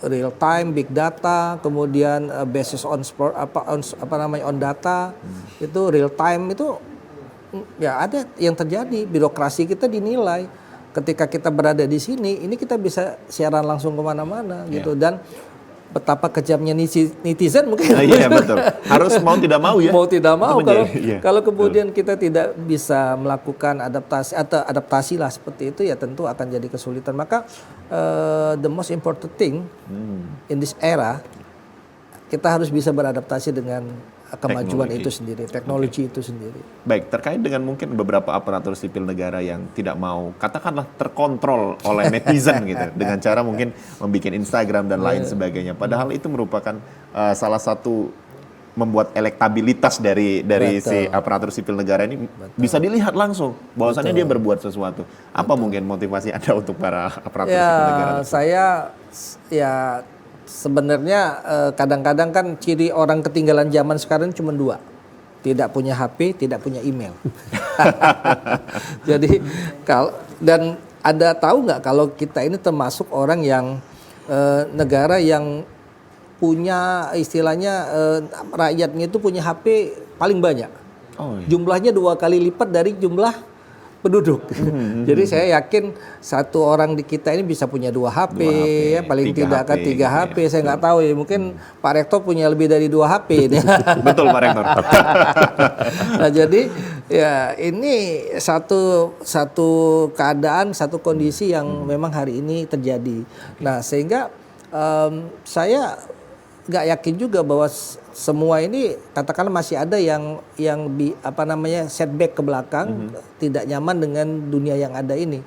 real time, big data, kemudian basis on on data, itu real time itu ya ada yang terjadi. Birokrasi kita dinilai. Ketika kita berada di sini, ini kita bisa siaran langsung kemana-mana gitu dan betapa kejamnya netizen mungkin. Iya betul. Harus mau tidak mau ya. Mau tidak mau kalau kemudian kita tidak bisa melakukan adaptasi atau adaptasi lah seperti itu ya tentu akan jadi kesulitan. Maka the most important thing in this era kita harus bisa beradaptasi dengan kemajuan itu sendiri, teknologi itu sendiri. Baik, terkait dengan mungkin beberapa aparatur sipil negara yang tidak mau, katakanlah terkontrol oleh netizen gitu, dengan cara mungkin membuat Instagram dan lain sebagainya. Padahal itu merupakan salah satu membuat elektabilitas dari si aparatur sipil negara ini bisa dilihat langsung bahwasannya dia berbuat sesuatu. Apa mungkin motivasi Anda untuk para aparatur sipil negara? Saya sebenarnya kadang-kadang kan ciri orang ketinggalan zaman sekarang cuma dua. Tidak punya HP, tidak punya email. Jadi dan ada tahu nggak kalau kita ini termasuk orang yang negara yang punya istilahnya rakyatnya itu punya HP paling banyak. Jumlahnya 2 kali lipat dari jumlah penduduk. Jadi saya yakin satu orang di kita ini bisa punya 2 HP, ya paling tidak kan 3 HP. Saya nggak tahu ya, mungkin Pak Rektor punya lebih dari 2 HP ini. Betul Pak Rektor. Nah jadi ya ini satu keadaan, satu kondisi yang memang hari ini terjadi. Nah sehingga saya nggak yakin juga bahwa semua ini katakanlah masih ada yang setback ke belakang, tidak nyaman dengan dunia yang ada ini.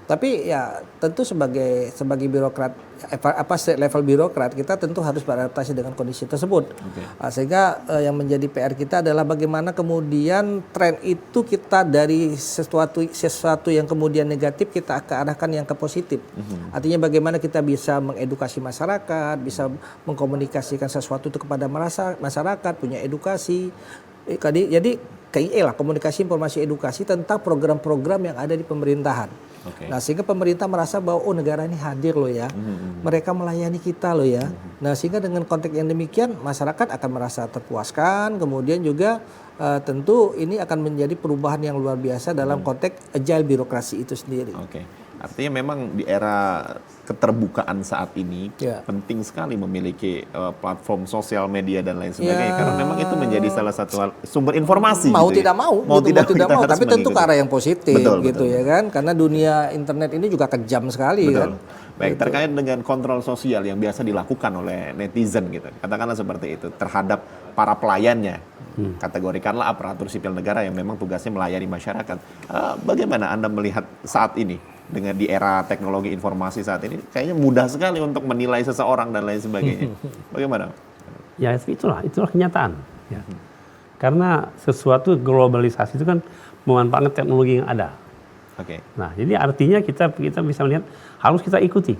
Tapi ya tentu sebagai birokrat level birokrat kita tentu harus beradaptasi dengan kondisi tersebut. Sehingga yang menjadi PR kita adalah bagaimana kemudian tren itu kita dari sesuatu yang kemudian negatif kita arahkan yang ke positif. Artinya bagaimana kita bisa mengedukasi masyarakat, bisa mengkomunikasikan sesuatu itu kepada masyarakat, punya edukasi. Jadi KIE lah, komunikasi informasi edukasi tentang program-program yang ada di pemerintahan. Nah sehingga pemerintah merasa bahwa negara ini hadir loh ya, mereka melayani kita loh ya. Nah sehingga dengan konteks yang demikian masyarakat akan merasa terpuaskan, kemudian juga tentu ini akan menjadi perubahan yang luar biasa dalam konteks agile birokrasi itu sendiri. Artinya memang di era keterbukaan saat ini penting sekali memiliki platform sosial media dan lain sebagainya karena memang itu menjadi salah satu sumber informasi. Mau gitu tidak ya. mau, tidak mau, tapi tentu ke arah yang positif gitu betul. Ya kan, karena dunia internet ini juga kejam sekali kan. Baik, terkait dengan kontrol sosial yang biasa dilakukan oleh netizen gitu, katakanlah seperti itu terhadap para pelayannya, kategorikanlah aparatur sipil negara yang memang tugasnya melayani masyarakat. Bagaimana Anda melihat saat ini dengan di era teknologi informasi saat ini, kayaknya mudah sekali untuk menilai seseorang dan lain sebagainya. Bagaimana? Ya itulah kenyataan. Ya. Karena sesuatu globalisasi itu kan memanfaatkan teknologi yang ada. Nah, jadi artinya kita bisa melihat harus kita ikuti.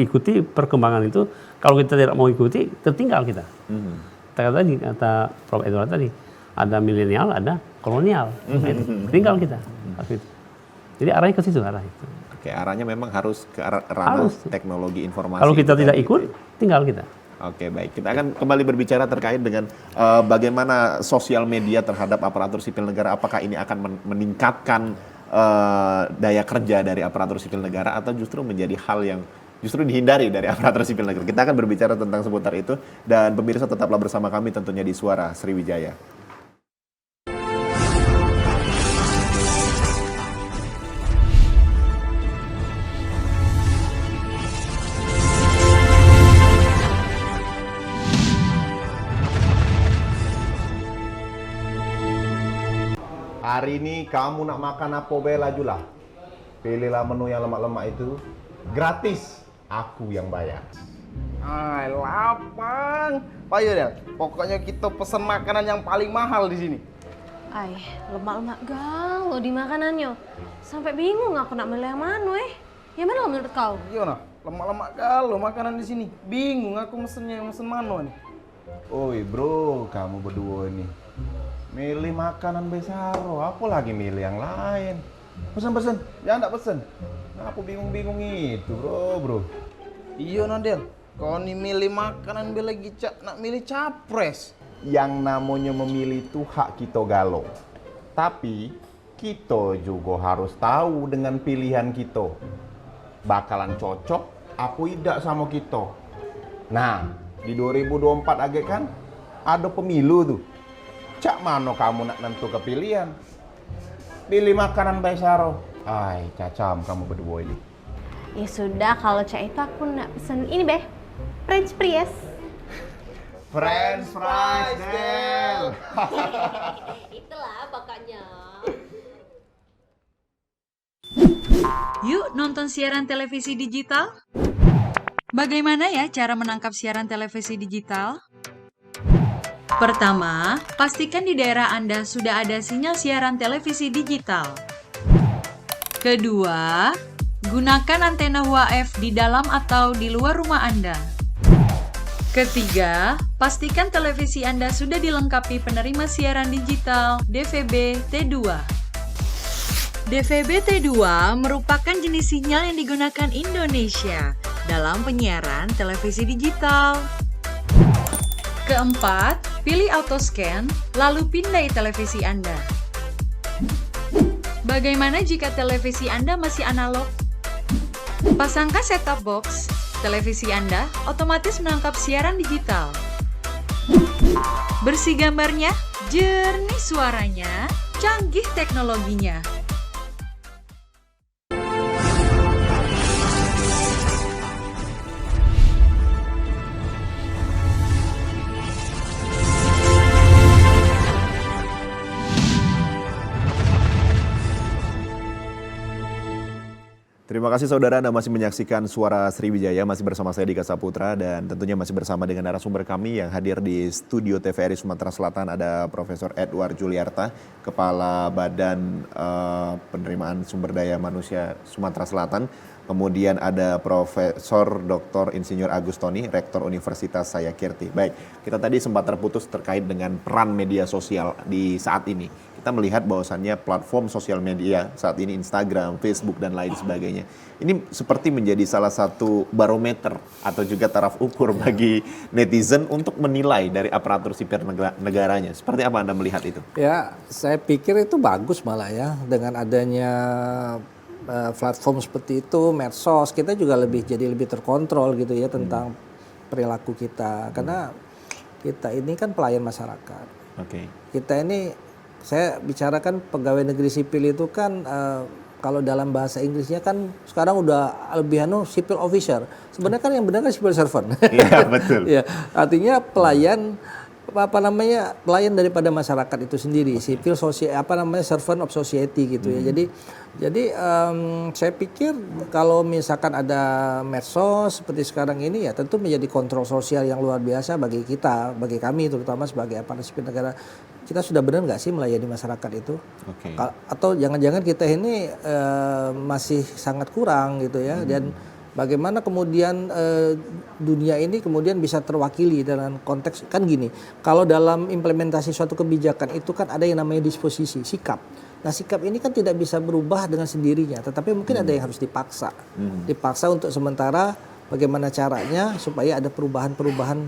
Ikuti perkembangan itu. Kalau kita tidak mau ikuti, tertinggal kita. Kata Prof. Edward tadi, ada milenial, ada kolonial. Tinggal kita. Jadi arahnya ke situ. Oke, arahnya memang harus ke ranah Harus. teknologi informasi. Kalau kita gitu tidak kan, ikut, gitu ya. tinggal kita. Oke, baik. Kita akan kembali berbicara terkait dengan bagaimana sosial media terhadap aparatur sipil negara. Apakah ini akan meningkatkan daya kerja dari aparatur sipil negara atau justru menjadi hal yang justru dihindari dari aparatur sipil negara. Kita akan berbicara tentang seputar itu dan pemirsa tetaplah bersama kami tentunya di Suara Sriwijaya. Hari ini kamu nak makan apa bela julah. Pilihlah menu yang lemak-lemak itu. Gratis. Aku yang bayar. Ay, lapang. Payo deh. Pokoknya kita pesan makanan yang paling mahal di sini. Ay, lemak-lemak galau di makanannya. Sampai bingung aku nak milih yang mana Yang mana menurut kau? Iya nah, lemak-lemak galau makanan di sini. Bingung aku mesennya yang mesen mana nih. Oi bro, kamu berdua ini milih makanan besaro, apa lagi milih yang lain? Pesen, jangan tak pesen. Aku bingung-bingung itu bro. Iya Nadel, kau nih milih makanan bela gicak nak milih capres. Yang namanya memilih itu hak kita galau. Tapi kita juga harus tahu dengan pilihan kita bakalan cocok apa tidak sama kita. Nah, di 2024 aja kan ada pemilu tuh. Cak mana kamu nak nentu kepilihan? Pilih makanan besaro. Ay, cacam kamu berdua ini. Ya sudah, kalau Cak itu aku nak pesen ini Beh, French fries. French fries, Del. Itulah pokoknya. Yuk nonton siaran televisi digital. Bagaimana ya cara menangkap siaran televisi digital? Pertama, pastikan di daerah Anda sudah ada sinyal siaran televisi digital. Kedua, gunakan antena UHF di dalam atau di luar rumah Anda. Ketiga, pastikan televisi Anda sudah dilengkapi penerima siaran digital DVB T2. DVB T2 merupakan jenis sinyal yang digunakan Indonesia dalam penyiaran televisi digital. Keempat, pilih auto scan, lalu pindai televisi Anda. Bagaimana jika televisi Anda masih analog? Pasangkan set-top box, televisi Anda otomatis menangkap siaran digital. Bersih gambarnya, jernih suaranya, canggih teknologinya. Terima kasih saudara, Anda masih menyaksikan Suara Sriwijaya, masih bersama saya Dika Saputra dan tentunya masih bersama dengan narasumber kami yang hadir di studio TVRI Sumatera Selatan. Ada Profesor Edward Juliarta, Kepala Badan Penerimaan Sumber Daya Manusia Sumatera Selatan. Kemudian ada Profesor Dr. Insinyur Agus Tony, Rektor Universitas Sayakirti. Baik, kita tadi sempat terputus terkait dengan peran media sosial di saat ini. Kita melihat bahwasannya platform sosial media saat ini Instagram, Facebook, dan lain sebagainya. Ini seperti menjadi salah satu barometer atau juga taraf ukur bagi netizen untuk menilai dari aparatur sipil negaranya. Seperti apa Anda melihat itu? Ya, saya pikir itu bagus malah ya. Dengan adanya platform seperti itu, medsos, kita juga jadi lebih terkontrol gitu ya tentang perilaku kita. Karena kita ini kan pelayan masyarakat. Oke. Kita ini, saya bicarakan pegawai negeri sipil itu kan kalau dalam bahasa Inggrisnya kan sekarang udah lebih civil officer. Sebenarnya kan yang benar kan civil servant. Iya, betul. Ya, artinya pelayan pelayan daripada masyarakat itu sendiri, civil servant of society gitu ya. Jadi saya pikir kalau misalkan ada medsos seperti sekarang ini ya tentu menjadi kontrol sosial yang luar biasa bagi kita, bagi kami terutama sebagai aparatur sipil negara. Kita sudah benar nggak sih melayani masyarakat itu? Okay. Atau jangan-jangan kita ini masih sangat kurang gitu ya. Dan bagaimana kemudian dunia ini kemudian bisa terwakili dalam konteks kan gini, kalau dalam implementasi suatu kebijakan itu kan ada yang namanya disposisi, sikap. Nah sikap ini kan tidak bisa berubah dengan sendirinya, tetapi mungkin ada yang harus dipaksa. Dipaksa untuk sementara bagaimana caranya supaya ada perubahan-perubahan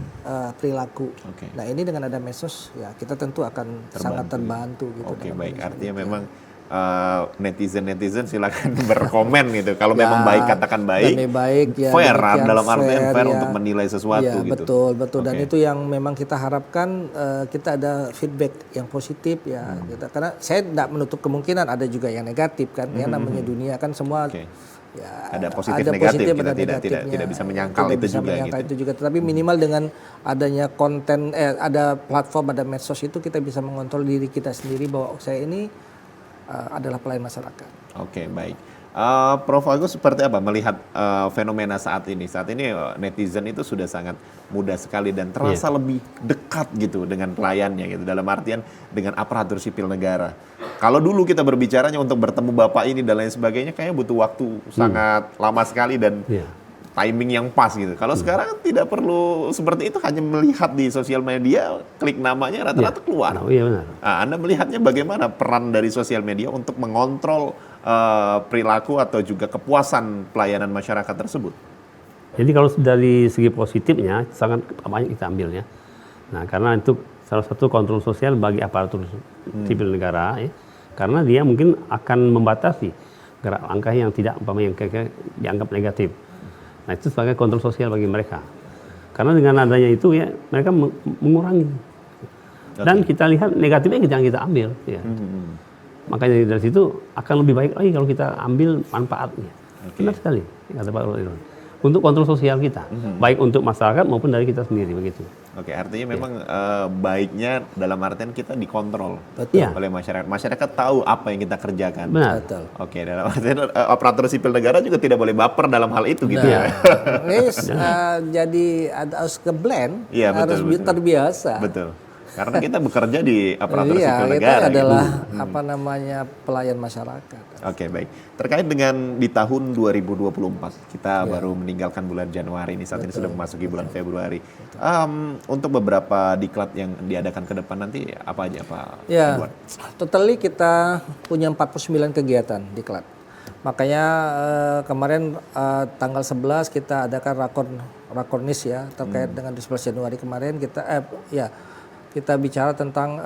perilaku. Nah ini dengan ada medsos ya kita tentu akan sangat terbantu gitu. Oke, baik, artinya memang netizen silakan berkomen gitu. Kalau memang baik katakan baik, ya, fair dalam artian fair ya. untuk menilai sesuatu Ya, gitu. Betul. Dan itu yang memang kita harapkan kita ada feedback yang positif ya. Gitu. Karena saya tidak menutup kemungkinan ada juga yang negatif kan. Ya namanya dunia kan semua. Ya, ada positif negatif, kita tidak bisa menyangkal itu juga gitu. Itu juga, tetapi minimal dengan adanya konten ada platform, ada medsos itu kita bisa mengontrol diri kita sendiri bahwa saya ini adalah pelayan masyarakat. Oke, baik. Prof Agus seperti apa melihat fenomena saat ini? Saat ini netizen itu sudah sangat mudah sekali dan terasa lebih dekat gitu dengan pelayannya gitu. Dalam artian dengan aparatur sipil negara. Kalau dulu kita berbicaranya untuk bertemu bapak ini dan lain sebagainya, kayaknya butuh waktu sangat lama sekali dan timing yang pas gitu. Kalau sekarang tidak perlu seperti itu, hanya melihat di sosial media, klik namanya rata-rata keluar. Benar. Nah, Anda melihatnya bagaimana peran dari sosial media untuk mengontrol perilaku atau juga kepuasan pelayanan masyarakat tersebut? Jadi kalau dari segi positifnya sangat banyak kita ambil ya. Nah karena itu salah satu kontrol sosial bagi aparatur sipil negara ya. Karena dia mungkin akan membatasi gerak langkah yang tidak yang dianggap negatif. Nah itu sebagai kontrol sosial bagi mereka. Karena dengan adanya itu ya mereka mengurangi. Dan kita lihat negatifnya jangan kita ambil. Ya. Makanya dari situ akan lebih baik lagi kalau kita ambil manfaatnya. Benar sekali kata Pak Irwan. Untuk kontrol sosial kita, baik untuk masyarakat maupun dari kita sendiri begitu. Oke, artinya memang baiknya dalam artian kita dikontrol oleh masyarakat. Masyarakat tahu apa yang kita kerjakan. Benar. Oke, dalam artian aparatur sipil negara juga tidak boleh baper dalam hal itu gitu ya. Jadi harus ke blend, harus terbiasa. Betul. Karena kita bekerja di aparatur sipil negara. Kita adalah pelayan masyarakat. Oke, baik. Terkait dengan di tahun 2024, kita baru meninggalkan bulan Januari ini, saat ini sudah memasuki bulan Februari. Untuk beberapa diklat yang diadakan ke depan nanti apa aja Pak? Ya, totally kita punya 49 kegiatan diklat. Makanya kemarin tanggal 11 kita adakan rakornis ya terkait dengan 11 Januari kemarin kita bicara tentang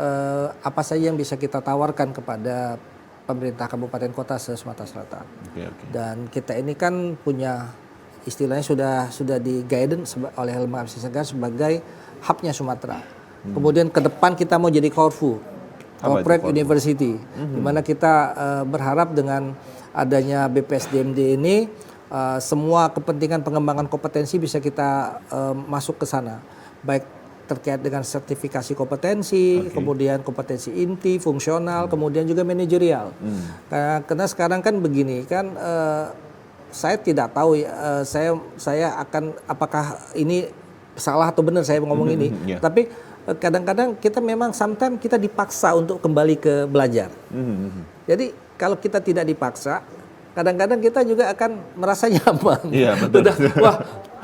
apa saja yang bisa kita tawarkan kepada pemerintah kabupaten kota se-Sumatera Selatan. Dan kita ini kan punya istilahnya sudah di guidance oleh lembaga aplikasi negara sebagai hubnya Sumatera. Kemudian ke depan kita mau jadi Corporate University, di mana kita berharap dengan adanya BPSDMD ini semua kepentingan pengembangan kompetensi bisa kita masuk ke sana, baik terkait dengan sertifikasi kompetensi, kemudian kompetensi inti, fungsional, kemudian juga manajerial. Karena sekarang kan begini kan, saya tidak tahu saya akan apakah ini salah atau benar saya ngomong ini, tapi kadang-kadang kita memang sometimes kita dipaksa untuk kembali ke belajar. Jadi kalau kita tidak dipaksa, kadang-kadang kita juga akan merasa nyaman. Iya, betul.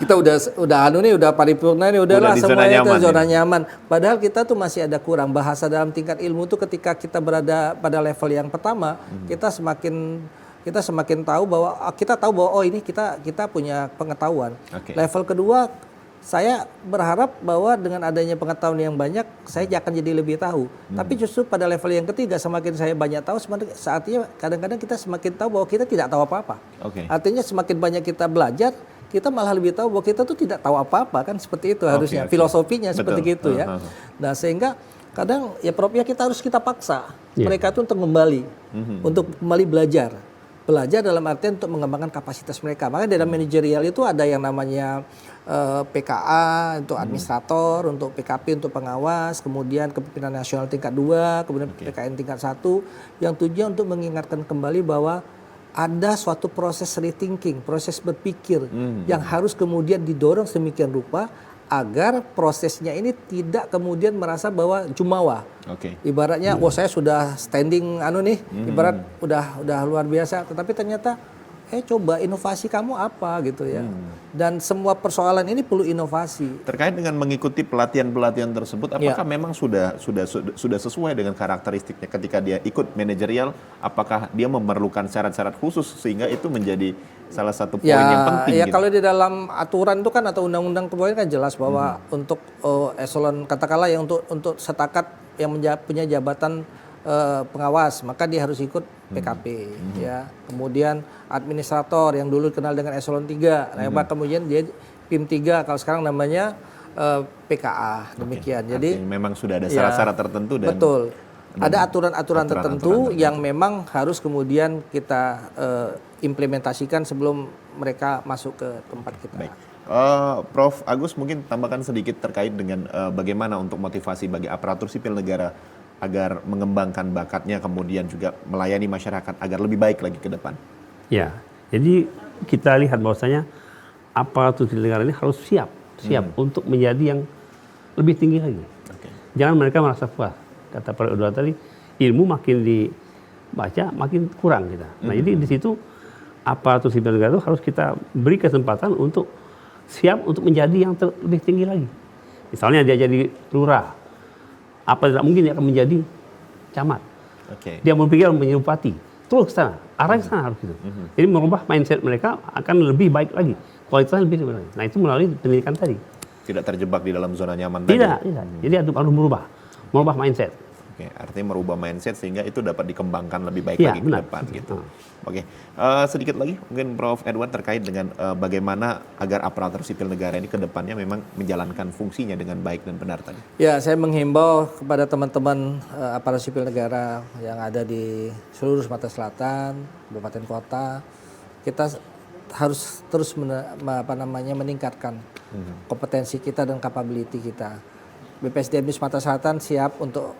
Kita udah paripurna nih, udahlah semuanya itu zona nyaman. Padahal kita tuh masih ada kurang bahasa dalam tingkat ilmu tuh ketika kita berada pada level yang pertama, kita semakin tahu bahwa ini kita punya pengetahuan. Level kedua, saya berharap bahwa dengan adanya pengetahuan yang banyak, saya akan jadi lebih tahu. Tapi justru pada level yang ketiga, semakin saya banyak tahu, saatnya kadang-kadang kita semakin tahu bahwa kita tidak tahu apa-apa. Artinya semakin banyak kita belajar, kita malah lebih tahu bahwa kita tuh tidak tahu apa-apa, kan seperti itu harusnya. Filosofinya seperti itu ya. Nah sehingga kadang ya propnya kita harus kita paksa mereka tuh untuk kembali belajar dalam artian untuk mengembangkan kapasitas mereka. Makanya dalam manajerial itu ada yang namanya PKA untuk administrator, untuk PKP untuk pengawas, kemudian kepemimpinan nasional tingkat 2, kemudian PKN tingkat 1, yang tujuan untuk mengingatkan kembali bahwa ada suatu proses rethinking, proses berpikir yang harus kemudian didorong sedemikian rupa agar prosesnya ini tidak kemudian merasa bahwa jumawa. Ibaratnya, saya sudah standing ibarat udah luar biasa, tetapi ternyata coba inovasi kamu apa gitu ya. Dan semua persoalan ini perlu inovasi. Terkait dengan mengikuti pelatihan-pelatihan tersebut, apakah memang sudah sesuai dengan karakteristiknya ketika dia ikut manajerial? Apakah dia memerlukan syarat-syarat khusus sehingga itu menjadi salah satu poin yang penting? Ya gitu? kalau di dalam aturan itu kan atau undang-undang kepegawaian kan jelas bahwa untuk eselon katakanlah yang untuk setakat yang punya jabatan pengawas, maka dia harus ikut PKP ya. Kemudian administrator yang dulu kenal dengan eselon 3, nah kemudian dia PIM 3 kalau sekarang namanya PKA demikian. Jadi memang sudah ada syarat-syarat tertentu dan betul. Ada aturan-aturan tertentu yang memang harus kemudian kita implementasikan sebelum mereka masuk ke tempat kita. Baik. Prof. Agus mungkin tambahkan sedikit terkait dengan bagaimana untuk motivasi bagi aparatur sipil negara agar mengembangkan bakatnya kemudian juga melayani masyarakat agar lebih baik lagi ke depan. Ya, jadi kita lihat bahwasanya aparatur sipil negara ini harus siap untuk menjadi yang lebih tinggi lagi. Jangan mereka merasa puas. Kata Pak Edward tadi, ilmu makin dibaca makin kurang kita. Nah, jadi di situ aparatur sipil negara itu harus kita beri kesempatan untuk siap untuk menjadi yang lebih tinggi lagi. Misalnya dia jadi lurah, apa tidak mungkin dia akan menjadi camat. Dia berpikir menjadi bupati, terus ke sana, arah ke sana harus gitu. Jadi merubah mindset mereka akan lebih baik lagi, kualitasnya lebih baik lagi. Nah itu melalui pendidikan tadi. Tidak terjebak di dalam zona nyaman tidak, tadi. Tidak. Jadi harus merubah mindset. Artinya merubah mindset sehingga itu dapat dikembangkan lebih baik lagi benar. ke depan gitu. Sedikit lagi mungkin Prof. Edward terkait dengan bagaimana agar aparatur sipil negara ini ke depannya memang menjalankan fungsinya dengan baik dan benar tadi. Ya, saya menghimbau kepada teman-teman aparatur sipil negara yang ada di seluruh Sumatera Selatan, kabupaten kota, kita harus terus meningkatkan kompetensi kita dan capability kita. BPSDM di Sumatera Selatan siap untuk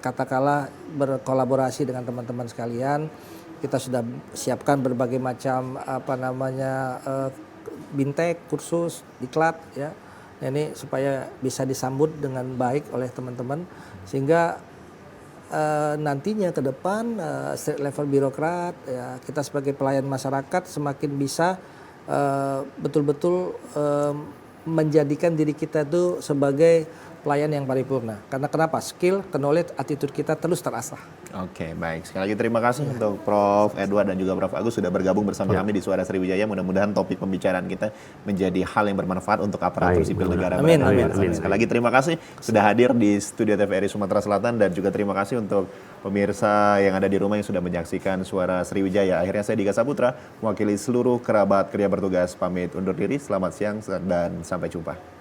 katakanlah berkolaborasi dengan teman-teman sekalian. Kita sudah siapkan berbagai macam bintek, kursus, diklat ya. Nah, ini supaya bisa disambut dengan baik oleh teman-teman sehingga nantinya ke depan street level birokrat ya, kita sebagai pelayan masyarakat semakin bisa betul-betul menjadikan diri kita itu sebagai pelayan yang paripurna. Karena kenapa? Skill, knowledge, attitude kita terus terasah. Oke, baik. Sekali lagi terima kasih untuk Prof. Edward dan juga Prof. Agus sudah bergabung bersama kami di Suara Sriwijaya. Mudah-mudahan topik pembicaraan kita menjadi hal yang bermanfaat untuk aparatur sipil negara. Amin. Sekali lagi terima kasih sudah hadir di studio TVRI Sumatera Selatan dan juga terima kasih untuk pemirsa yang ada di rumah yang sudah menyaksikan Suara Sriwijaya. Akhirnya saya Dika Saputra mewakili seluruh kerabat kerja bertugas pamit undur diri. Selamat siang dan sampai jumpa.